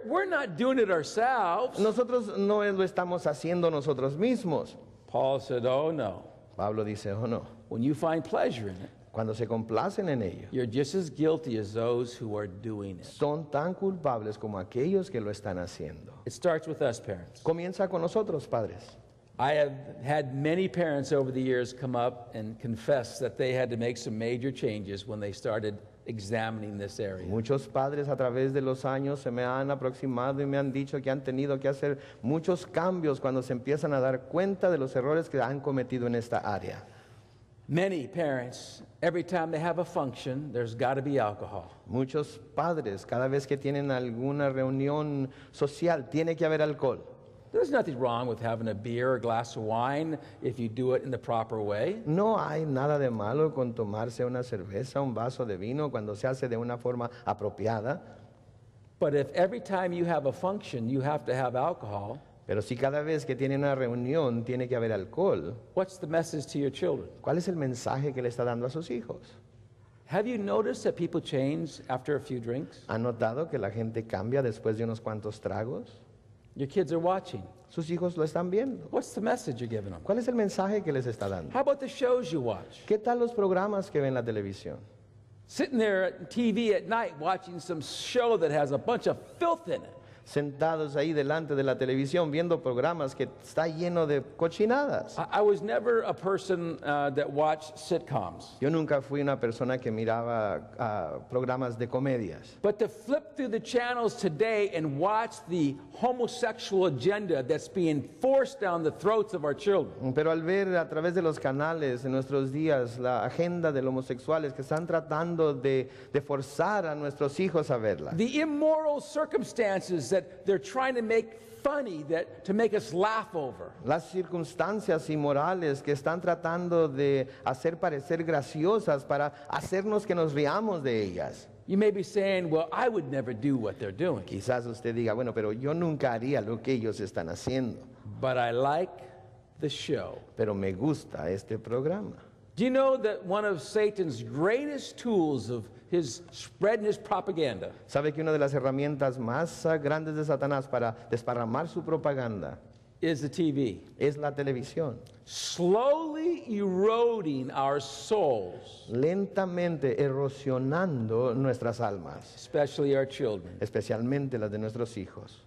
We're not doing it ourselves. Nosotros no lo estamos haciendo nosotros mismos. Paul said, oh no. Pablo dice, oh no. When you find pleasure in it, Cuando se complacen en ello, you're just as guilty as those who are doing it. son tan culpables como aquellos que lo están haciendo. It starts with us parents. Comienza con nosotros, padres. I have had many parents over the years come up and confess that they had to make some major changes when they started examining this area. Muchos padres a través de los años se me han aproximado y me han dicho que han tenido que hacer muchos cambios cuando se empiezan a dar cuenta de los errores que han cometido en esta área. Many parents, every time they have a function, there's got to be alcohol. Muchos padres, cada vez que tienen alguna reunión social, tiene que haber alcohol. There's nothing wrong with having a beer or a glass of wine if you do it in the proper way. No hay nada de malo con tomarse una cerveza, un vaso de vino cuando se hace de una forma apropiada. But if every time you have a function, you have to have alcohol, Pero si cada vez que tienen una reunión tiene que haber alcohol, what's the message to your children? ¿cuál es el mensaje que le está dando a sus hijos? Have you noticed that people change after a few drinks? ¿Han notado que la gente cambia después de unos cuantos tragos? Your kids are watching. Sus hijos lo están viendo. What's the message you're giving them? ¿Cuál es el mensaje que les está dando? How about the shows you watch? ¿Qué tal los programas que ven en la televisión? Sitting there at TV at night watching some show that has a bunch of filth in it. Sentados ahí delante de la televisión viendo programas que está lleno de cochinadas. I was never a person that watched sitcoms. Yo nunca fui una persona que miraba programas de comedias. But to flip through the channels today and watch the homosexual agenda that's being forced down the throats of our children. Pero al ver a través de los canales en nuestros días la agenda de los homosexuales que están tratando de forzar a nuestros hijos a verla. The immoral circumstances that that they're trying to make funny, to make us laugh over. Las circunstancias y morales que están tratando de hacer parecer graciosas para hacernos que nos riamos de ellas. You may be saying, well, I would never do what they're doing, Quizás usted diga, bueno, pero yo nunca haría lo que ellos están haciendo, but I like the show. pero me gusta este programa. Do you know that one of Satan's greatest tools of his spreading his propaganda ¿Sabe que una de las herramientas más grandes de Satanás para desparramar su propaganda is the TV? es la televisión? Slowly eroding our souls, Lentamente erosionando nuestras almas, especially our children. especialmente las de nuestros hijos.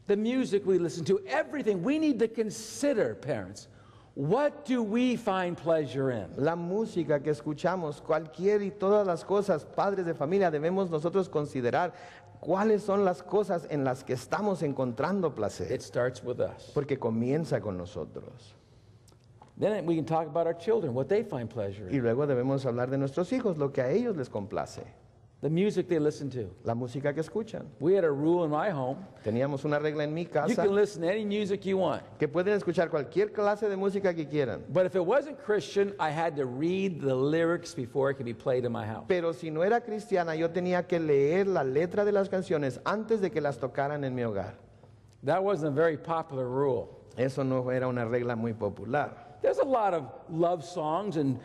The music we listen to, everything. We need to consider, parents, what do we find pleasure in? La música que escuchamos, cualquier y todas las cosas, padres de familia, debemos nosotros considerar cuáles son las cosas en las que estamos encontrando placer, It starts with us. porque comienza con nosotros. Then we can talk about our children, what they find pleasure Y in. luego debemos hablar de nuestros hijos, lo que a ellos les complace, The music they listen to. la música que escuchan. We had a rule in my home. Teníamos una regla en mi You casa can listen to any music you want. que pueden escuchar cualquier clase de música que quieran. But if it wasn't Christian, I had to read the lyrics before it could be played in my house. Pero si no era cristiana, yo tenía que leer la letra de las canciones antes de que las tocaran en mi hogar. That wasn't a very popular rule. Eso no era una regla muy popular. There's a lot of love songs, and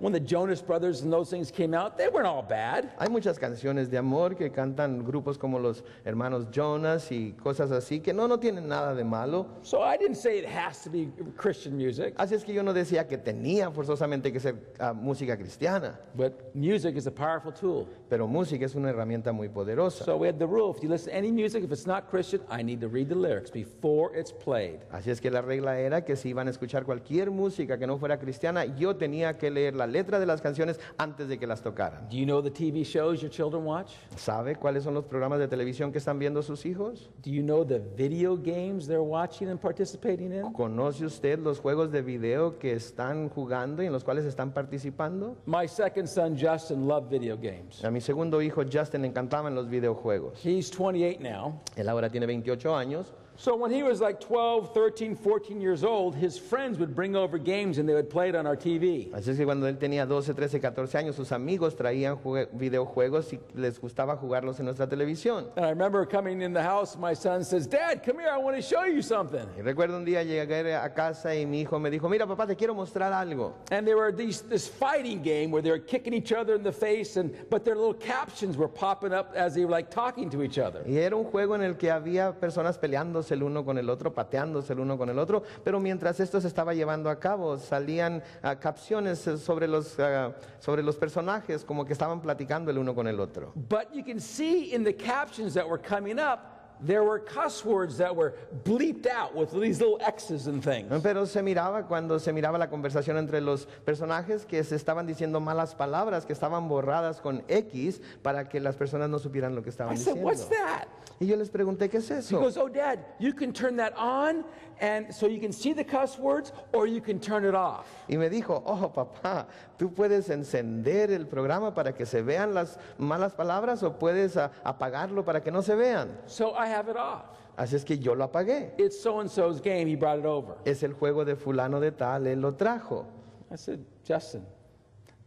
when the Jonas Brothers and those things came out, they weren't all bad. Hay muchas canciones de amor que cantan grupos como los hermanos Jonas y cosas así que no tienen nada de malo. So I didn't say it has to be Christian music, Así es que yo no decía que tenía forzosamente que ser música cristiana, but music is a powerful tool. pero música es una herramienta muy poderosa. So we had the rule, if you listen to any music, if it's not Christian, I need to read the lyrics before it's played. Así es que la regla era que si iban a escuchar cualquier música que no fuera cristiana, yo tenía que leer la letra de las canciones antes de que las tocaran. Do you know the TV shows your children watch? ¿Sabe cuáles son los programas de televisión que están viendo sus hijos? Do you know the video games they're watching and participating in? ¿Conoce usted los juegos de video que están jugando y en los cuales están participando? My second son, Justin, loved video games. A mi segundo hijo Justin le encantaban los videojuegos. He's 28 now. Él ahora tiene 28 años. So when he was like 12, 13, 14 years old, his friends would bring over games and they would play it on our TV. Así es que cuando él tenía 12, 13, 14 años, sus amigos traían videojuegos y les gustaba jugarlos en nuestra televisión. And I remember coming in the house, my son says, Dad, come here, I want to show you something. Y recuerdo un día llegué a casa y mi hijo me dijo, mira papá, te quiero mostrar algo. And they were this fighting game where they were kicking each other in the face, but their little captions were popping up as they were like talking to each other. Y era un juego en el que había personas peleándose el uno con el otro, pateándose el uno con el otro, pero mientras esto se estaba llevando a cabo, salían capciones sobre los personajes como que estaban platicando el uno con el otro. But you can see in the captions that were coming up, there were cuss words that were bleeped out with these little X's and things. Pero se miraba cuando se miraba la conversación entre los personajes que se estaban diciendo malas palabras que estaban borradas con X para que las personas no supieran lo que estaban I said, diciendo. what's that? Y yo les pregunté, ¿qué es He eso? goes, oh, Dad, you can turn that on, and so you can see the cuss words, or you can turn it off. Y me dijo, oh papá, tú puedes encender el programa para que se vean las malas palabras o puedes apagarlo para que no se vean. So I have it off. Así es que yo lo apagué. It's so-and-so's game, he brought it over. Es el juego de fulano de tal, él lo trajo. I said, Justin,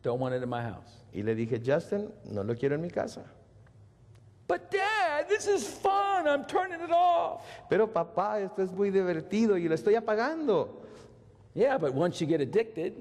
don't want it in my house. Y le dije, Justin, no lo quiero en mi casa. But Dad, this is fun, I'm turning it off. Pero papá, esto es muy divertido y lo estoy apagando. Yeah, but once you get addicted,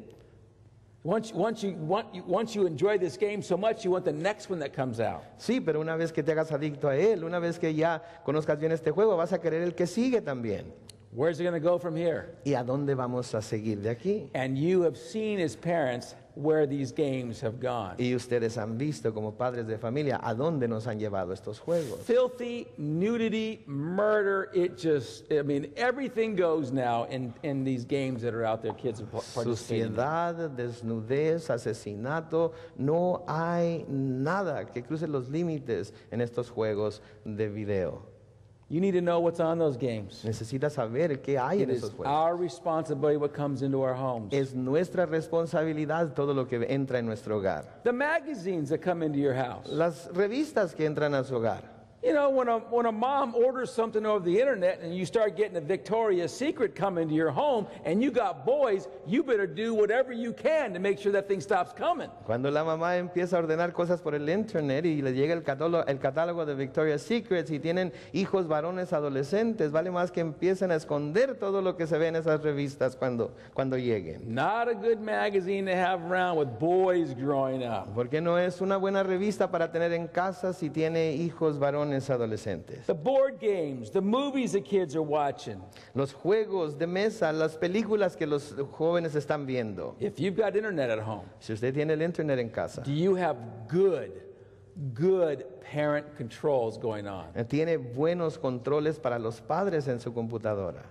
once you enjoy this game so much, you want the next one that comes out. Sí, pero una vez que te hagas adicto a él, una vez que ya conozcas bien este juego, vas a querer el que sigue también. Where's it going to go from here? ¿Y a dónde vamos a seguir de aquí? And you have seen as parents where these games have gone. Y ustedes han visto como padres de familia a dónde nos han llevado estos juegos. Filthy, nudity, murder, everything goes now in these games that are out there, kids are participating in. Suciedad, desnudez, asesinato, no hay nada que cruce los límites en estos juegos de video. You need to know what's on those games. Necesitas saber qué hay It en is esos juegos. our responsibility what comes into our homes. Es nuestra responsabilidad todo lo que entra en nuestro hogar. The magazines that come into your house. Las revistas que entran a su hogar. You know, when a mom orders something over the internet and you start getting a Victoria's Secret come into your home and you got boys, you better do whatever you can to make sure that thing stops coming. Cuando la mamá empieza a ordenar cosas por el internet y le llega el catálogo de Victoria's Secret y tienen hijos varones adolescentes, vale más que empiecen a esconder todo lo que se ve en esas revistas cuando lleguen. Not a good magazine to have around with boys growing up. Porque no es una buena revista para tener en casa si tiene hijos varones adolescentes. The board games, the movies the kids are watching. Los juegos de mesa, las películas que los jóvenes están viendo. If you've got internet at home, Si usted tiene el internet en casa, do you have good parent controls going on? tiene buenos controles para los padres en su computadora.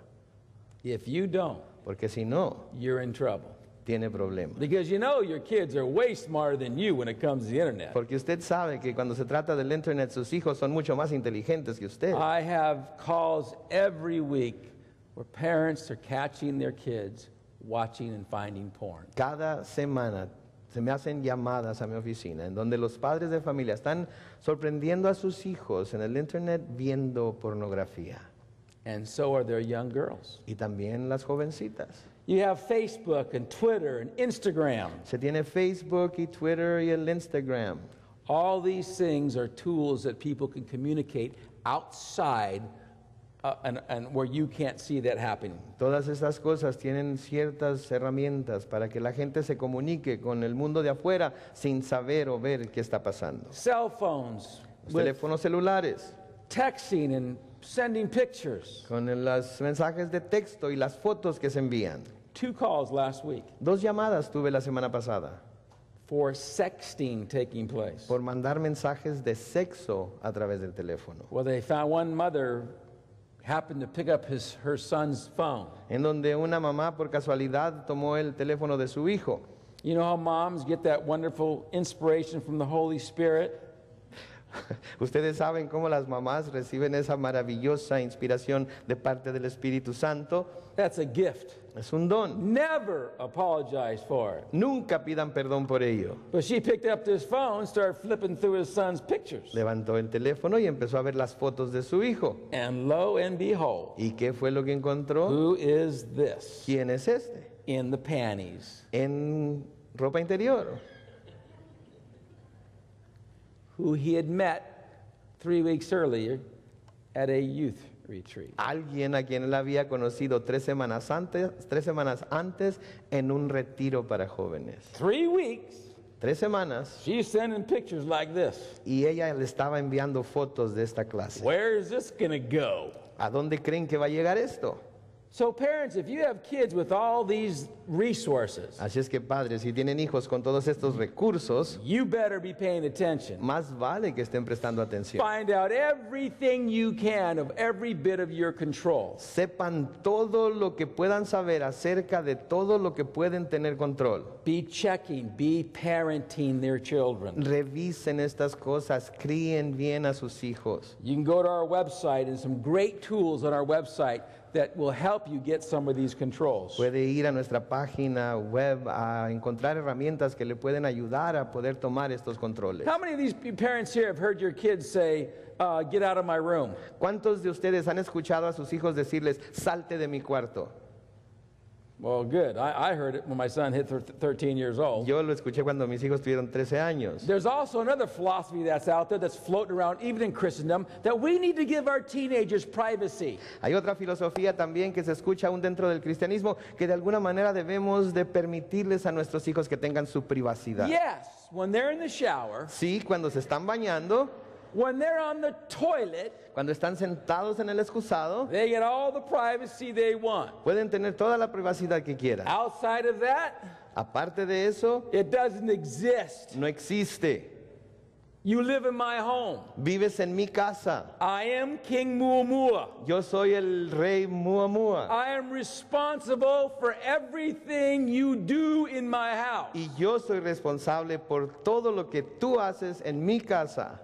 If you don't, Porque si no, you're in trouble. tiene problemas. Because you know your kids are way smarter than you when it comes to the internet. Porque usted sabe que cuando se trata del internet, sus hijos son mucho más inteligentes que usted. I have calls every week where parents are catching their kids watching and finding porn. Cada semana se me hacen llamadas a mi oficina en donde los padres de familia están sorprendiendo a sus hijos en el internet viendo pornografía. And so are their young girls. Y también las jovencitas. You have Facebook and Twitter and Instagram. Se tiene Facebook y Twitter y el Instagram. All these things are tools that people can communicate outside and where you can't see that happening. Todas estas cosas tienen ciertas herramientas para que la gente se comunique con el mundo de afuera sin saber o ver qué está pasando. Cell phones Los with teléfonos celulares, texting and sending pictures. con los mensajes de texto y las fotos que se envían. 2 calls last week 2 llamadas tuve la semana pasada for sexting taking place. por mandar mensajes de sexo a través del teléfono, Well, they found one mother happened to pick up her son's phone. en donde una mamá por casualidad tomó el teléfono de su hijo. You know how moms get that wonderful inspiration from the Holy Spirit? Ustedes saben cómo las mamás reciben esa maravillosa inspiración de parte del Espíritu Santo. That's a gift. Es un don. Never apologize for it. Nunca pidan perdón por ello. But she picked up this phone, started flipping through his son's pictures. Levantó el teléfono y empezó a ver las fotos de su hijo. And lo and behold, ¿Y qué fue lo que encontró? who is this ¿Quién es este? in the panties? En ropa interior. Who he had met 3 weeks earlier at a youth retreat. Alguien a quien él había conocido 3 semanas antes en un retiro para jóvenes. 3 weeks, 3 semanas she's sending pictures like this. y ella le estaba enviando fotos de esta clase. Where is this going to go? ¿A dónde creen que va a llegar esto? So parents, if you have kids with all these resources, Así es que padres, si tienen hijos con todos estos recursos, you better be paying attention. más vale que estén prestando atención. Find out everything you can of every bit of your control. Sepan todo lo que puedan saber acerca de todo lo que pueden tener control. Be checking, be parenting their children. Revisen estas cosas, críen bien a sus hijos. You can go to our website and some great tools on our website that will help you get some of these controls. Puede ir a nuestra página web a encontrar herramientas que le pueden ayudar a poder tomar estos controles. How many of these parents here have heard your kids say, get out of my room? ¿Cuántos de ustedes han escuchado a sus hijos decirles, salte de mi cuarto? Well, good. I heard it when my son hit 13 years old. Yo lo escuché cuando mis hijos tuvieron 13 años. There's also another philosophy that's out there that's floating around even in Christendom, that we need to give our teenagers privacy. Hay otra filosofía también que se escucha aún dentro del cristianismo, que de alguna manera debemos de permitirles a nuestros hijos que tengan su privacidad. Yes, when they're in the shower, Sí, cuando se están bañando, when they're on the toilet, cuando están sentados en el excusado, they get all the privacy they want. pueden tener toda la privacidad que quieran. Outside of that, Aparte de eso, it doesn't exist. no existe. You live in my home. Vives en mi casa. I am King Muamua. Yo soy el rey Muamua. I am responsible for everything you do in my house. Y yo soy responsable por todo lo que tú haces en mi casa.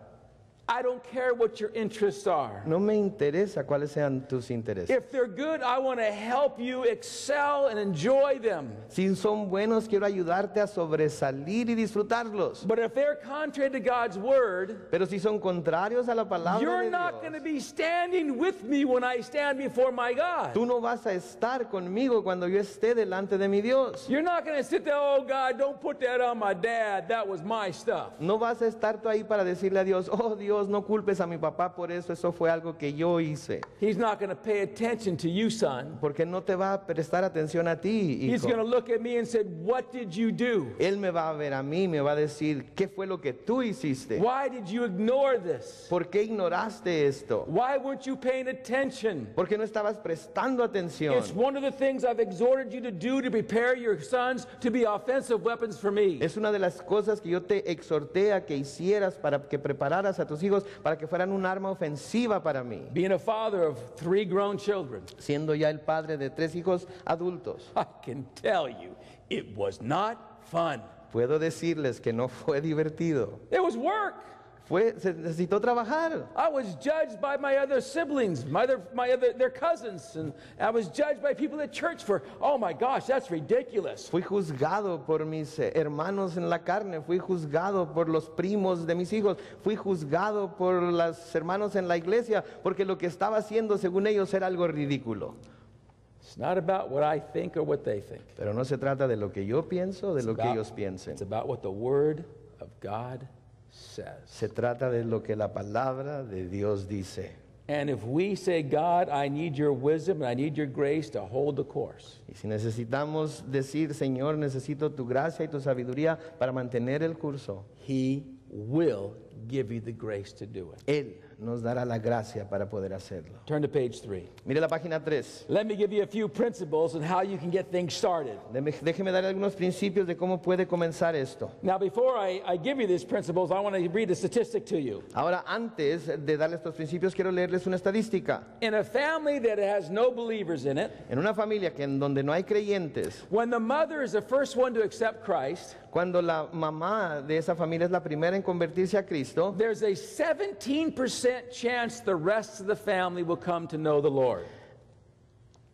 I don't care what your interests are. No me interesa cuáles sean tus intereses. If they're good, I want to help you excel and enjoy them. Si son buenos, quiero ayudarte a sobresalir y disfrutarlos. But if they're contrary to God's word, Pero si son contrarios a la palabra you're de not going to Dios, be standing with me when I stand before my God. tú no vas a estar conmigo cuando yo esté delante de mi Dios. You're not going to sit there, oh God, don't put that on my dad. That was my stuff. No vas a estar tú ahí para decirle a Dios, oh Dios, no culpes a mi papá por eso fue algo que yo hice. He's not going to pay attention to you, son. Porque no te va a prestar atención a ti, He's going to hijo. look at me and say, what did you do? Él me va a ver a mí, me va a decir, ¿qué fue lo que tú hiciste? Why did you ignore this? ¿Por qué ignoraste esto? Why weren't you paying attention? ¿Por qué no estabas prestando atención? It's one of the things I've exhorted you to do to prepare your sons to be offensive weapons for me. Es una de las cosas que yo te exhorté a que hicieras para que prepararas a tus hijos para que fueran un arma ofensiva para mí. Being a father of 3 grown children, Siendo ya el padre de 3 hijos adultos, I can tell you, it was not fun. puedo decirles que no fue divertido. It was work. Se necesitó trabajar. I was judged by my other siblings, their cousins, and I was judged by people at church for, oh my gosh, that's ridiculous. Fui juzgado por mis hermanos en la carne, fui juzgado por los primos de mis hijos, fui juzgado por los hermanos en la iglesia, porque lo que estaba haciendo según ellos era algo ridículo. It's not about what I think or what they think. Pero no se trata de lo que yo pienso, de lo que about- ellos piensen. It's about what the Word of God says. Se trata de lo que la palabra de Dios dice. And if we say, God, I need your wisdom and I need your grace to hold the course, Y si necesitamos decir, Señor, necesito tu gracia y tu sabiduría para mantener el curso, He will give you the grace to do it. Él nos dará la gracia para poder hacerlo. Turn to page 3. Mire la página 3. Let me give you a few principles on how you can get things started. Déjeme dar algunos principios de cómo puede comenzar esto. Now, before I give you these principles, I want to read a statistic to you. Ahora, antes de darle estos principios, quiero leerles una estadística. In a family that has no believers in it, En una familia en donde no hay creyentes, when the mother is the first one to accept Christ, cuando la mamá de esa familia es la primera en convertirse a Cristo, there's a 17% chance the rest of the family will come to know the Lord.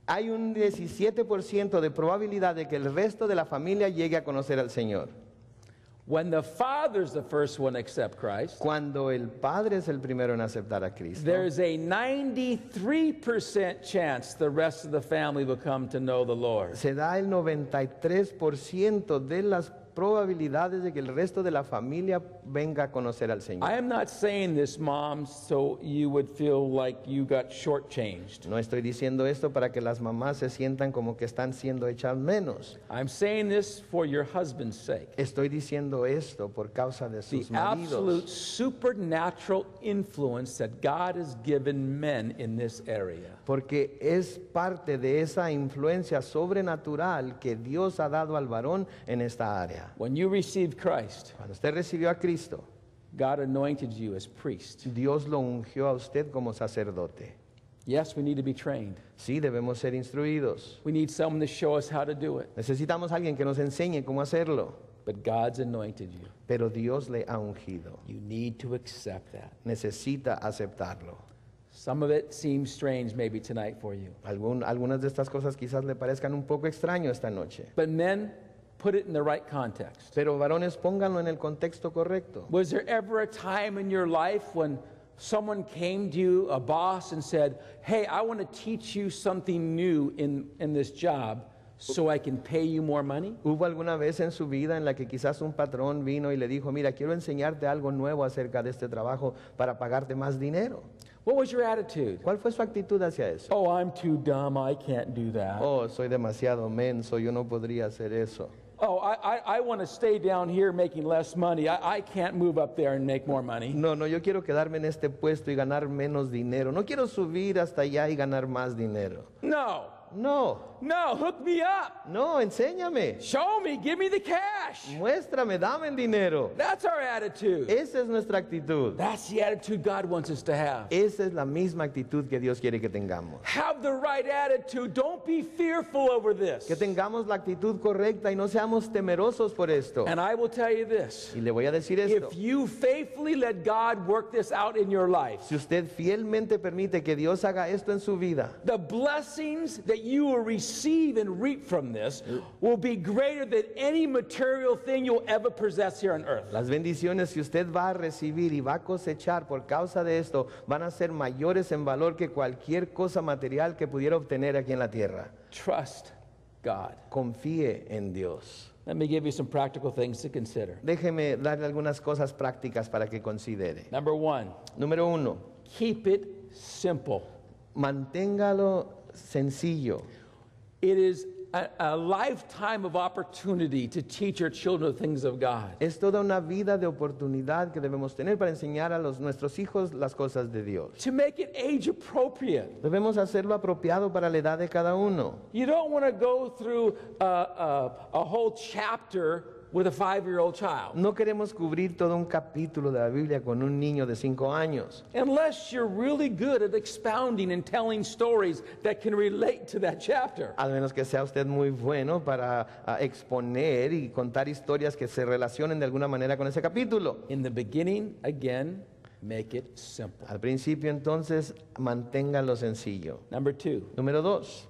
hay un 17% de probabilidad de que el resto de la familia llegue a conocer al Señor. When the father's the first one to accept Christ, Cuando el padre es el primero en aceptar a Cristo, there's a 93% chance the rest of the family will come to know the Lord. se da el 93% de las probabilidades de que el resto de la familia venga a conocer al Señor. I am not saying this, moms, so you would feel like you got shortchanged. No estoy diciendo esto para que las mamás se sientan como que están siendo hechas menos. I'm saying this for your husband's sake. Estoy diciendo esto por causa de The sus absolute maridos. supernatural influence that God has given men in this area. Porque es parte de esa influencia sobrenatural que Dios ha dado al varón en esta área. When you received Christ, Cuando usted recibió a Cristo, God anointed you as priest. Dios lo ungió a usted como sacerdote. Yes, we need to be trained. Sí, debemos ser instruidos. We need someone to show us how to do it. Necesitamos a alguien que nos enseñe cómo hacerlo. But God's anointed you. Pero Dios le ha ungido. You need to accept that. Necesita aceptarlo. Some of it seems strange maybe tonight for you. Algunas de estas cosas quizás le parezcan un poco extraño esta noche. But men, put it in the right context. Pero varones, pónganlo en el contexto correcto. Was there ever a time in your life when someone came to you, a boss, and said, hey, I want to teach you something new in this job so I can pay you more money? ¿Hubo alguna vez en su vida en la que quizás un patrón vino y le dijo, mira, quiero enseñarte algo nuevo acerca de este trabajo para pagarte más dinero? What was your attitude? ¿Cuál fue su actitud hacia eso? Oh, I'm too dumb. I can't do that. Oh, soy demasiado menso, yo no podría hacer eso. Oh, I want to stay down here making less money. I can't move up there and make more money. No, yo quiero quedarme en este puesto y ganar menos dinero. No quiero subir hasta allá y ganar más dinero. No. No, no, hook me up. No, enséñame. Show me, give me the cash. Muéstrame, dame el dinero. That's our attitude. Esa es nuestra actitud. That's the attitude God wants us to have. Esa es la misma actitud que Dios quiere que tengamos. Have the right attitude. Don't be fearful over this. Que tengamos la actitud correcta y no seamos temerosos por esto. And I will tell you this. Y le voy a decir esto. If you faithfully let God work this out in your life, Si usted fielmente permite que Dios haga esto en su vida, the blessings that you will receive and reap from this will be greater than any material thing you'll ever possess here on earth. las bendiciones que usted va a recibir y va a cosechar por causa de esto van a ser mayores en valor que cualquier cosa material que pudiera obtener aquí en la tierra. Trust God. Confíe en Dios. Let me give you some practical things to consider. Déjeme darle algunas cosas prácticas para que considere. Number one, Número 1, keep it simple. manténgalo sencillo. It is a lifetime of opportunity to teach our children the things of God. Es toda una vida de oportunidad que debemos tener para enseñar a nuestros hijos las cosas de Dios. To make it age appropriate. Debemos hacerlo apropiado para la edad de cada uno. You don't want to go through a whole chapter with a 5-year-old child. No queremos cubrir todo un capítulo de la Biblia con un niño de 5 años. Unless you're really good at expounding and telling stories that can relate to that chapter. A menos que sea usted muy bueno para exponer y contar historias que se relacionen de alguna manera con ese capítulo. In the beginning, again, make it simple. Al principio, entonces, manténgalo sencillo. Number 2, Número 2,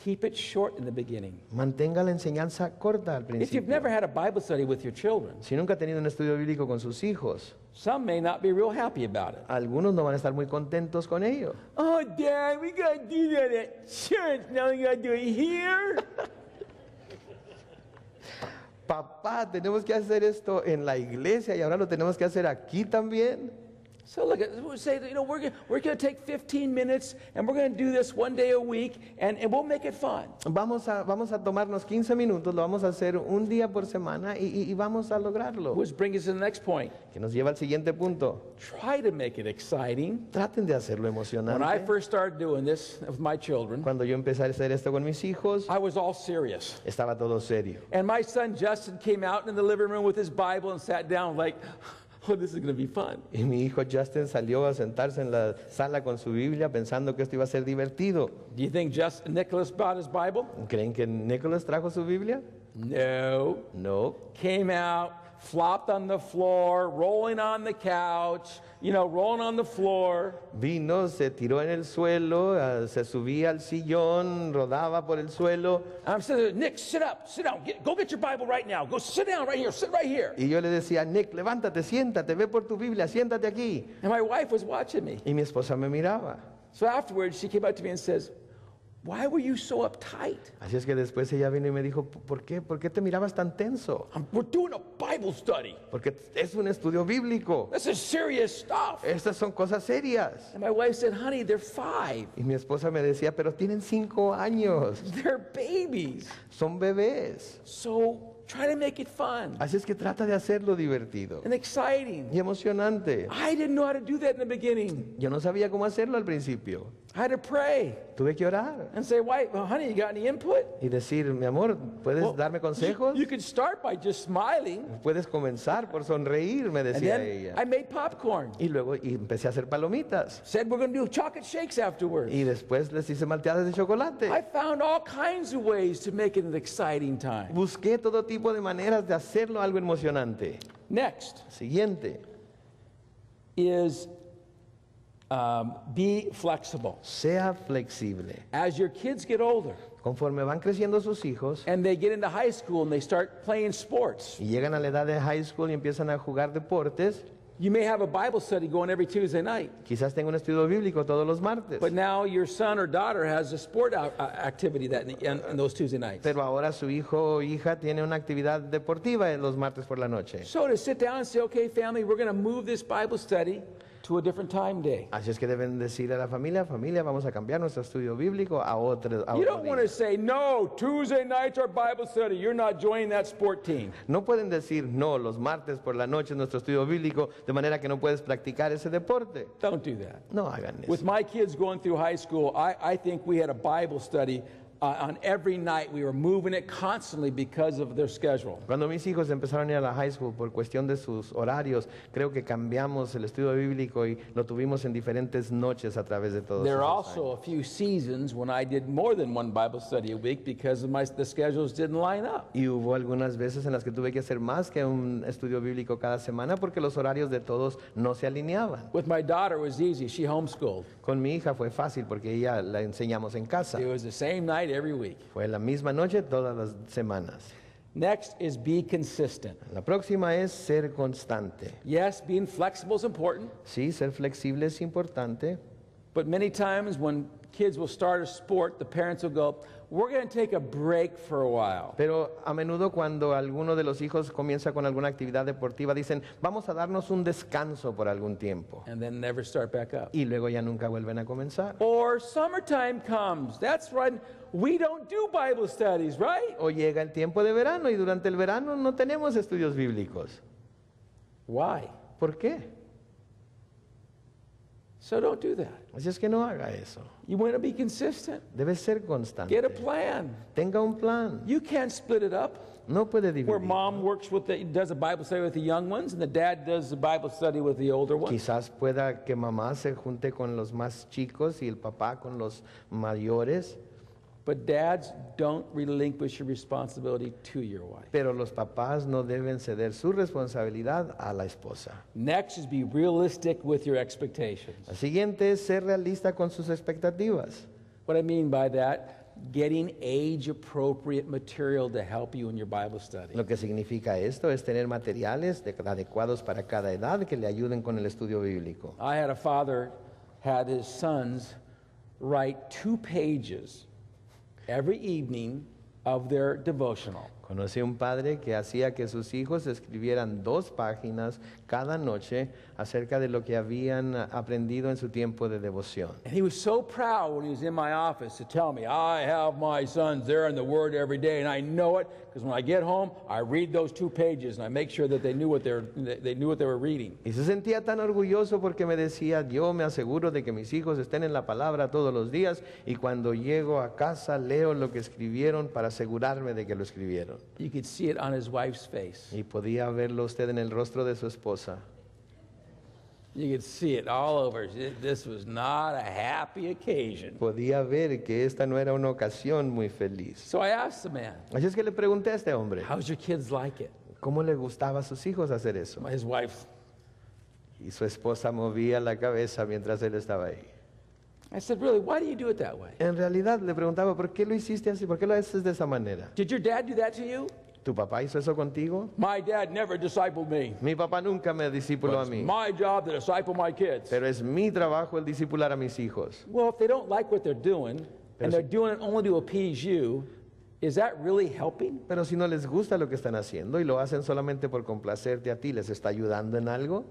keep it short in the beginning. mantenga la enseñanza corta al If you've principio. never had a Bible study with your children, Si nunca ha tenido un estudio bíblico con sus hijos, some may not be real happy about it. algunos no van a estar muy contentos con ello. Oh, Dad, we got to do that at church. Now we got to do it here. Papá, tenemos que hacer esto en la iglesia y ahora lo tenemos que hacer aquí también. So look, we say, we're going to take 15 minutes and we're going to do this one day a week and we'll make it fun. Vamos a tomarnos 15 minutos, lo vamos a hacer un día por semana y vamos a lograrlo. Which brings us to the next point. Que nos lleva al siguiente punto. Try to make it exciting. Traten de hacerlo When I emocionante. first started doing this with my children, Cuando yo empecé a hacer esto con mis hijos, I was all serious. estaba todo serio. And my son Justin came out in the living room with his Bible and sat down like, oh, this is going to be fun. Y mi hijo Justin salió a sentarse en la sala con su Biblia pensando que esto iba a ser divertido. Do you think Nicholas brought his Bible? ¿Creen que Nicholas trajo su Biblia? No. No. Came out, flopped on the floor, rolling on the couch, rolling on the floor. Vino, se tiró en el suelo, se subía al sillón, rodaba por el suelo. I'm saying, Nick, sit up, sit down, go get your Bible right now. Go sit down right here, sit right here. Y yo le decía, Nick, levántate, siéntate, ve por tu Biblia, siéntate aquí. And my wife was watching me. Y mi esposa me miraba. So afterwards, she came up to me and says, why were you so uptight? Así es que después ella vino y me dijo, ¿por qué? ¿Por qué te mirabas tan tenso? We're doing a Bible study. Porque es un estudio bíblico. This is serious stuff. Estas son cosas serias. And my wife said, honey, they're 5. Y mi esposa me decía, pero tienen 5 años, They're babies. son bebés. So try to make it fun Así es que trata de hacerlo divertido and exciting. y emocionante. I didn't know how to do that in the beginning. Yo no sabía cómo hacerlo al principio. I had to pray Tuve que orar and say, well, honey, you got any input? y decir, mi amor, ¿puedes Well, darme consejos? You could start by just smiling. Puedes comenzar por sonreír, me And decía then ella. I made popcorn. Y luego empecé a hacer palomitas. Said we're going to do chocolate shakes afterwards. Y después les hice malteadas de chocolate. I found all kinds of ways to make it an exciting time. Busqué todo tipo de maneras de hacerlo algo emocionante. Next Siguiente, is be flexible. sea flexible. As your kids get older Conforme van creciendo sus hijos and they get into high school and they start playing sports, y llegan a la edad de high school y empiezan a jugar deportes, you may have a Bible study going every Tuesday night. quizás tenga un estudio bíblico todos los martes. But now your son or daughter has a sport activity in those Tuesday nights. Pero ahora su hijo o hija tiene una actividad deportiva en los martes por la noche. So to sit down and say, okay, family, we're going to move this Bible study to a different time day. Así es que deben decir a la familia, vamos a cambiar nuestro estudio bíblico a otro You día. don't want to say, no, Tuesday nights are Bible study. You're not joining that sport team. No pueden decir, no, los martes por la noche es nuestro estudio bíblico, de manera que no puedes practicar ese deporte. Don't do that. No hagan eso. With my kids going through high school, I think we had a Bible study on every night. We were moving it constantly because of their schedule. Cuando mis hijos empezaron a ir a la high school por cuestión de sus horarios, creo que cambiamos el estudio bíblico y lo tuvimos en diferentes noches a través de todos There are esos años. also a few seasons when I did more than one Bible study a week because of the schedules didn't line up. Y hubo algunas veces en las que tuve que hacer más que un estudio bíblico cada semana porque los horarios de todos no se alineaban. With my daughter, it was easy. She homeschooled. Con mi hija fue fácil porque ella la enseñamos en casa. It was the same night every week. Fue la misma noche todas las semanas. Next is be consistent. La próxima es ser constante. Yes, being flexible is important, Sí, ser flexible es importante, but many times when kids will start a sport, the parents will go, we're going to take a break for a while. pero a menudo cuando alguno de los hijos comienza con alguna actividad deportiva dicen, vamos a darnos un descanso por algún tiempo. And then never start back up. Y luego ya nunca vuelven a comenzar. Or summertime comes. That's when we don't do Bible studies, right? O llega el tiempo de verano y durante el verano no tenemos estudios bíblicos. Why? ¿Por qué? So don't do that. Así es que no haga eso. You want to be consistent. Debe ser constante. Get a plan. Tenga un plan. You can't split it up. No puede Where dividir. mom works does a Bible study with the young ones, and the dad does a Bible study with the older ones. Quizás pueda que mamá se junte con los más chicos y el papá con los mayores, But dads, don't relinquish your responsibility to your wife. pero los papás no deben ceder su responsabilidad a la esposa. Next is be realistic with your expectations. La siguiente es ser realista con sus expectativas. What I mean by that, getting age-appropriate material to help you in your Bible study. Lo que significa esto es tener materiales adecuados para cada edad que le ayuden con el estudio bíblico. I had a father had his sons write 2 pages every evening of their devotional. Conocí un padre que hacía que sus hijos escribieran 2 páginas cada noche acerca de lo que habían aprendido en su tiempo de devoción. And he was so proud when he was in my office to tell me, I have my sons there in the Word every day, and I know it because when I get home, I read those 2 pages and I make sure that they knew what they were reading. Y se sentía tan orgulloso porque me decía, yo me aseguro de que mis hijos estén en la palabra todos los días y cuando llego a casa leo lo que escribieron para asegurarme de que lo escribieron. You could see it on his wife's face. Y podía verlo usted en el rostro de su esposa. You could see it all over. This was not a happy occasion. Podía ver que esta no era una ocasión muy feliz. So I asked the man, Así es que le pregunté a este hombre, how's your kids like it? ¿cómo le gustaba a sus hijos hacer eso? His wife, Y su esposa movía la cabeza mientras él estaba ahí. I said, really, why do you do it that way? En realidad le preguntaba, ¿por qué lo hiciste así? ¿Por qué lo haces de esa manera? Did your dad do that to you? ¿Tu papá hizo eso contigo? My dad never discipled me. Mi papá nunca me discipuló a It's mí, my job to disciple my kids. pero es mi trabajo el discipular a mis hijos. Well, if they don't like what they're doing, Pero and they're doing it only to appease you, is that really helping? Pero si no les gusta lo que están haciendo y lo hacen solamente por complacerte a ti, ¿les está ayudando en algo?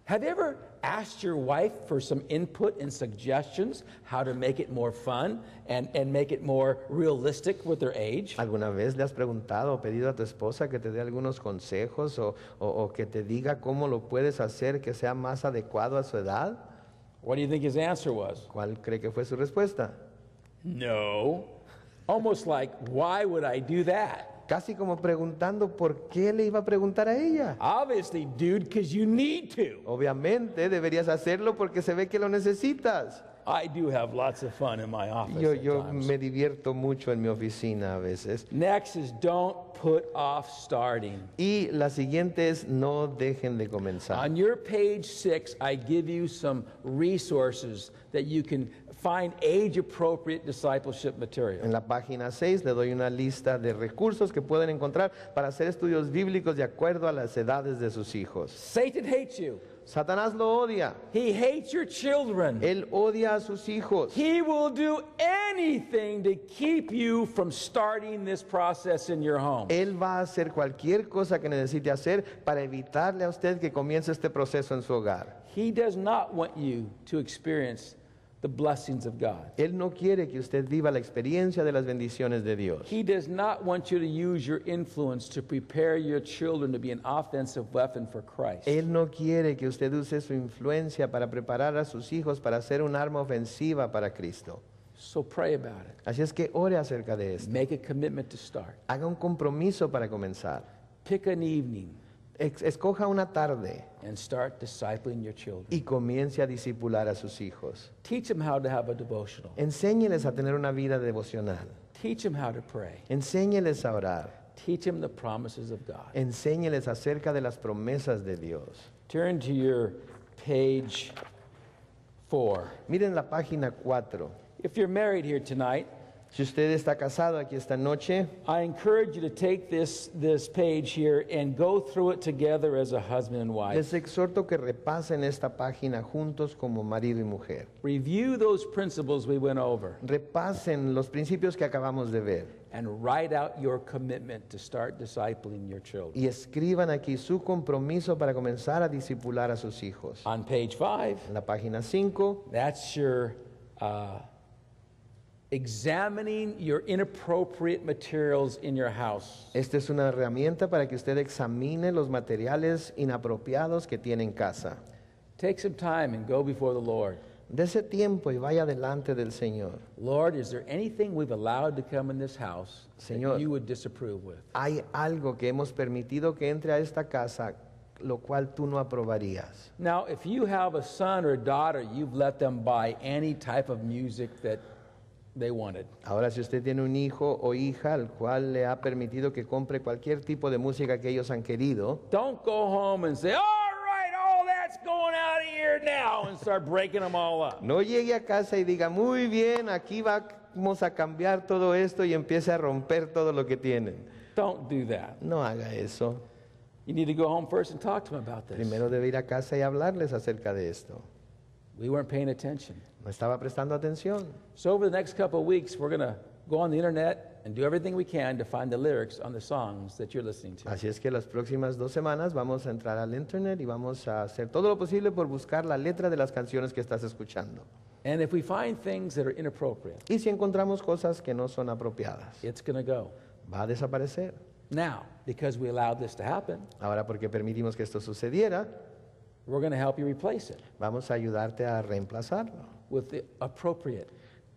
Have you ever asked your wife for some input and suggestions how to make it more fun and make it more realistic with their age? ¿Alguna vez le has preguntado o pedido a tu esposa que te dé algunos consejos o que te diga cómo lo puedes hacer que sea más adecuado a su edad? What do you think his answer was? ¿Cuál cree que fue su respuesta? No. Almost like, why would I do that? Casi como preguntando por qué le iba a preguntar a ella. Obviously, dude, because you need to. Obviamente deberías hacerlo porque se ve que lo necesitas. I do have lots of fun in my office at Yo times. me divierto mucho en mi oficina a veces. Next is don't put off starting. Y la siguiente es no dejen de comenzar. On your page 6, I give you some resources that you can find age-appropriate discipleship material. En la página 6 le doy una lista de recursos que pueden encontrar para hacer estudios bíblicos de acuerdo a las edades de sus hijos. Satan hates you. Satanás lo odia. He hates your children. Él odia a sus hijos. He will do anything to keep you from starting this process in your home. Él va a hacer cualquier cosa que necesite hacer para evitarle a usted que comience este proceso en su hogar. He does not want you to experience the blessings of God. Él no quiere que usted viva la experiencia de las bendiciones de Dios. He does not want you to use your influence to prepare your children to be an offensive weapon for Christ. Él no quiere que usted use su influencia para preparar a sus hijos para ser un arma ofensiva para Cristo. So pray about it. Así es que ore acerca de esto. Make a commitment to start. Haga un compromiso para comenzar. Pick an evening Escoja una tarde and start discipling your children. y comience a discipular a sus hijos. Teach them how to have a devotional. Enséñeles a tener una vida devocional. Teach them how to pray. Enséñeles a orar. Teach them the promises of God. Enséñeles acerca de las promesas de Dios. Turn to your page 4. Miren la página 4. If you're married here tonight, Si usted está casado aquí esta noche, I encourage you to take this page here and go through it together as a husband and wife. les exhorto que repasen esta página juntos como marido y mujer. Review those principles we went over Repasen los principios que acabamos de ver and write out your commitment to start discipling your children. y escriban aquí su compromiso para comenzar a discipular a sus hijos. On page 5, En la página 5, that's your examining your inappropriate materials in your house. esta es una herramienta para que usted examine los materiales inapropiados que tiene en casa. Take some time and go before the Lord. Dese tiempo y vaya delante del Señor. Lord, is there anything we've allowed to come in this house Señor. that you would disapprove with? Hay algo que hemos permitido que entre a esta casa, lo cual tú no aprobarías. Now, if you have a son or a daughter, you've let them buy any type of music that they wanted. Ahora, si usted tiene un hijo o hija al cual le ha permitido que compre cualquier tipo de música que ellos han querido, Don't go home and say, all right, all that's going out of here now, and start breaking them all up. no llegue a casa y diga, muy bien, aquí vamos a cambiar todo esto y empiece a romper todo lo que tienen. Don't do that. No haga eso. You need to go home first and talk to them about this. Primero debe ir a casa y hablarles acerca de esto. We weren't paying attention. No estaba prestando atención. So over the next couple of weeks, we're going to go on the internet and do everything we can to find the lyrics on the songs that you're listening to. Así es que las próximas 2 semanas vamos a entrar al internet y vamos a hacer todo lo posible por buscar la letra de las canciones que estás escuchando. And if we find things that are inappropriate, Y si encontramos cosas que no son apropiadas, it's going to go. va a desaparecer. Now, because we allowed this to happen, Ahora, porque permitimos que esto sucediera, we're going to help you replace it vamos a ayudarte a reemplazarlo with the appropriate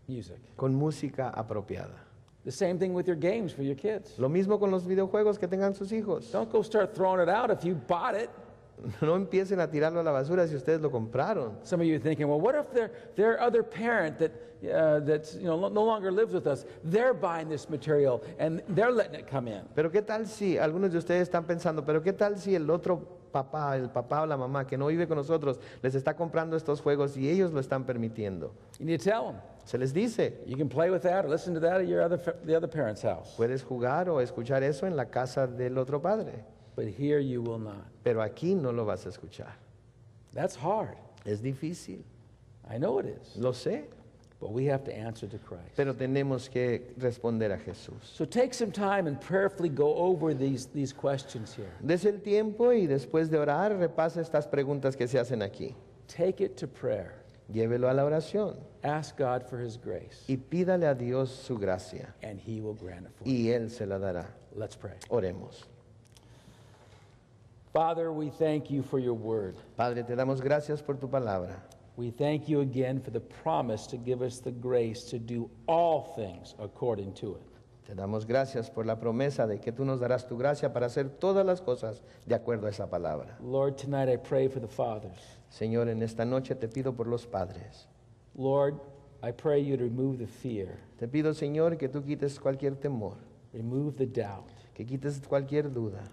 music. con música apropiada. The same thing with your games for your kids. Lo mismo con los videojuegos que tengan sus hijos. Don't go start throwing it out if you bought it. No empiecen a tirarlo a la basura si ustedes lo compraron. Some of you are thinking, well, what if their other parent that's no longer lives with us, they're buying this material and they're letting it come in. Pero qué tal si, algunos de ustedes están pensando, pero qué tal si el otro papá, el papá o la mamá que no vive con nosotros, les está comprando estos juegos y ellos lo están permitiendo. You need to tell them. Se les dice, You can play with that or listen to that at the other parent's house. puedes jugar o escuchar eso en la casa del otro padre, But here you will not. pero aquí no lo vas a escuchar. That's hard. Es difícil, I know it is. lo sé, But we have to answer to Christ. pero tenemos que responder a Jesús. So take some time and prayerfully go over these questions here. Des el tiempo y después de orar, repasa estas preguntas que se hacen aquí. Take it to prayer. Llévelo a la oración Ask God for His grace, y pídale a Dios su gracia and He will grant it for you. y Él se la dará. Let's pray. Oremos. Father, we thank you for your word. Padre, te damos gracias por tu palabra. We thank you again for the promise to give us the grace to do all things according to it. Te damos gracias por la promesa de que tú nos darás tu gracia para hacer todas las cosas de acuerdo a esa palabra. Lord, tonight I pray for the fathers. Señor, en esta noche te pido por los padres. Lord, I pray you to remove the fear, Te pido, Señor, que tú quites cualquier temor, remove the doubt. que quites cualquier duda.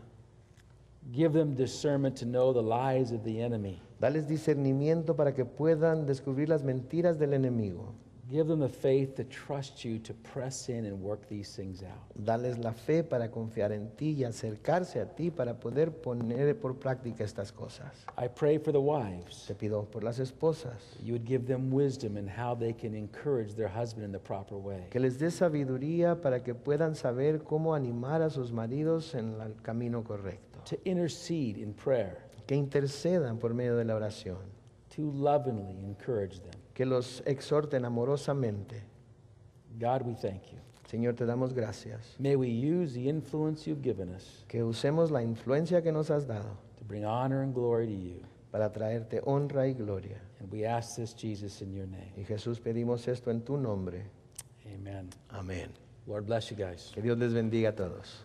Give them discernment to know the lies of the enemy. Dales discernimiento para que puedan descubrir las mentiras del enemigo. Give them the faith to trust you to press in and work these things out. Dales la fe para confiar en ti y acercarse a ti para poder poner por práctica estas cosas. I pray for the wives. Te pido por las esposas, You would give them wisdom in how they can encourage their husband in the proper way. que les dé sabiduría para que puedan saber cómo animar a sus maridos en el camino correcto. To intercede in prayer, Que intercedan por medio de la oración, to lovingly encourage them. que los exhorten amorosamente. God, we thank you. Señor, te damos gracias. May we use the influence you've given us Que usemos la influencia que nos has dado to bring honor and glory to you. para traerte honra y gloria. And we ask this, Jesus, in your name. Y Jesús, pedimos esto en tu nombre. Amen. Amén. Lord bless you guys. Que Dios les bendiga a todos.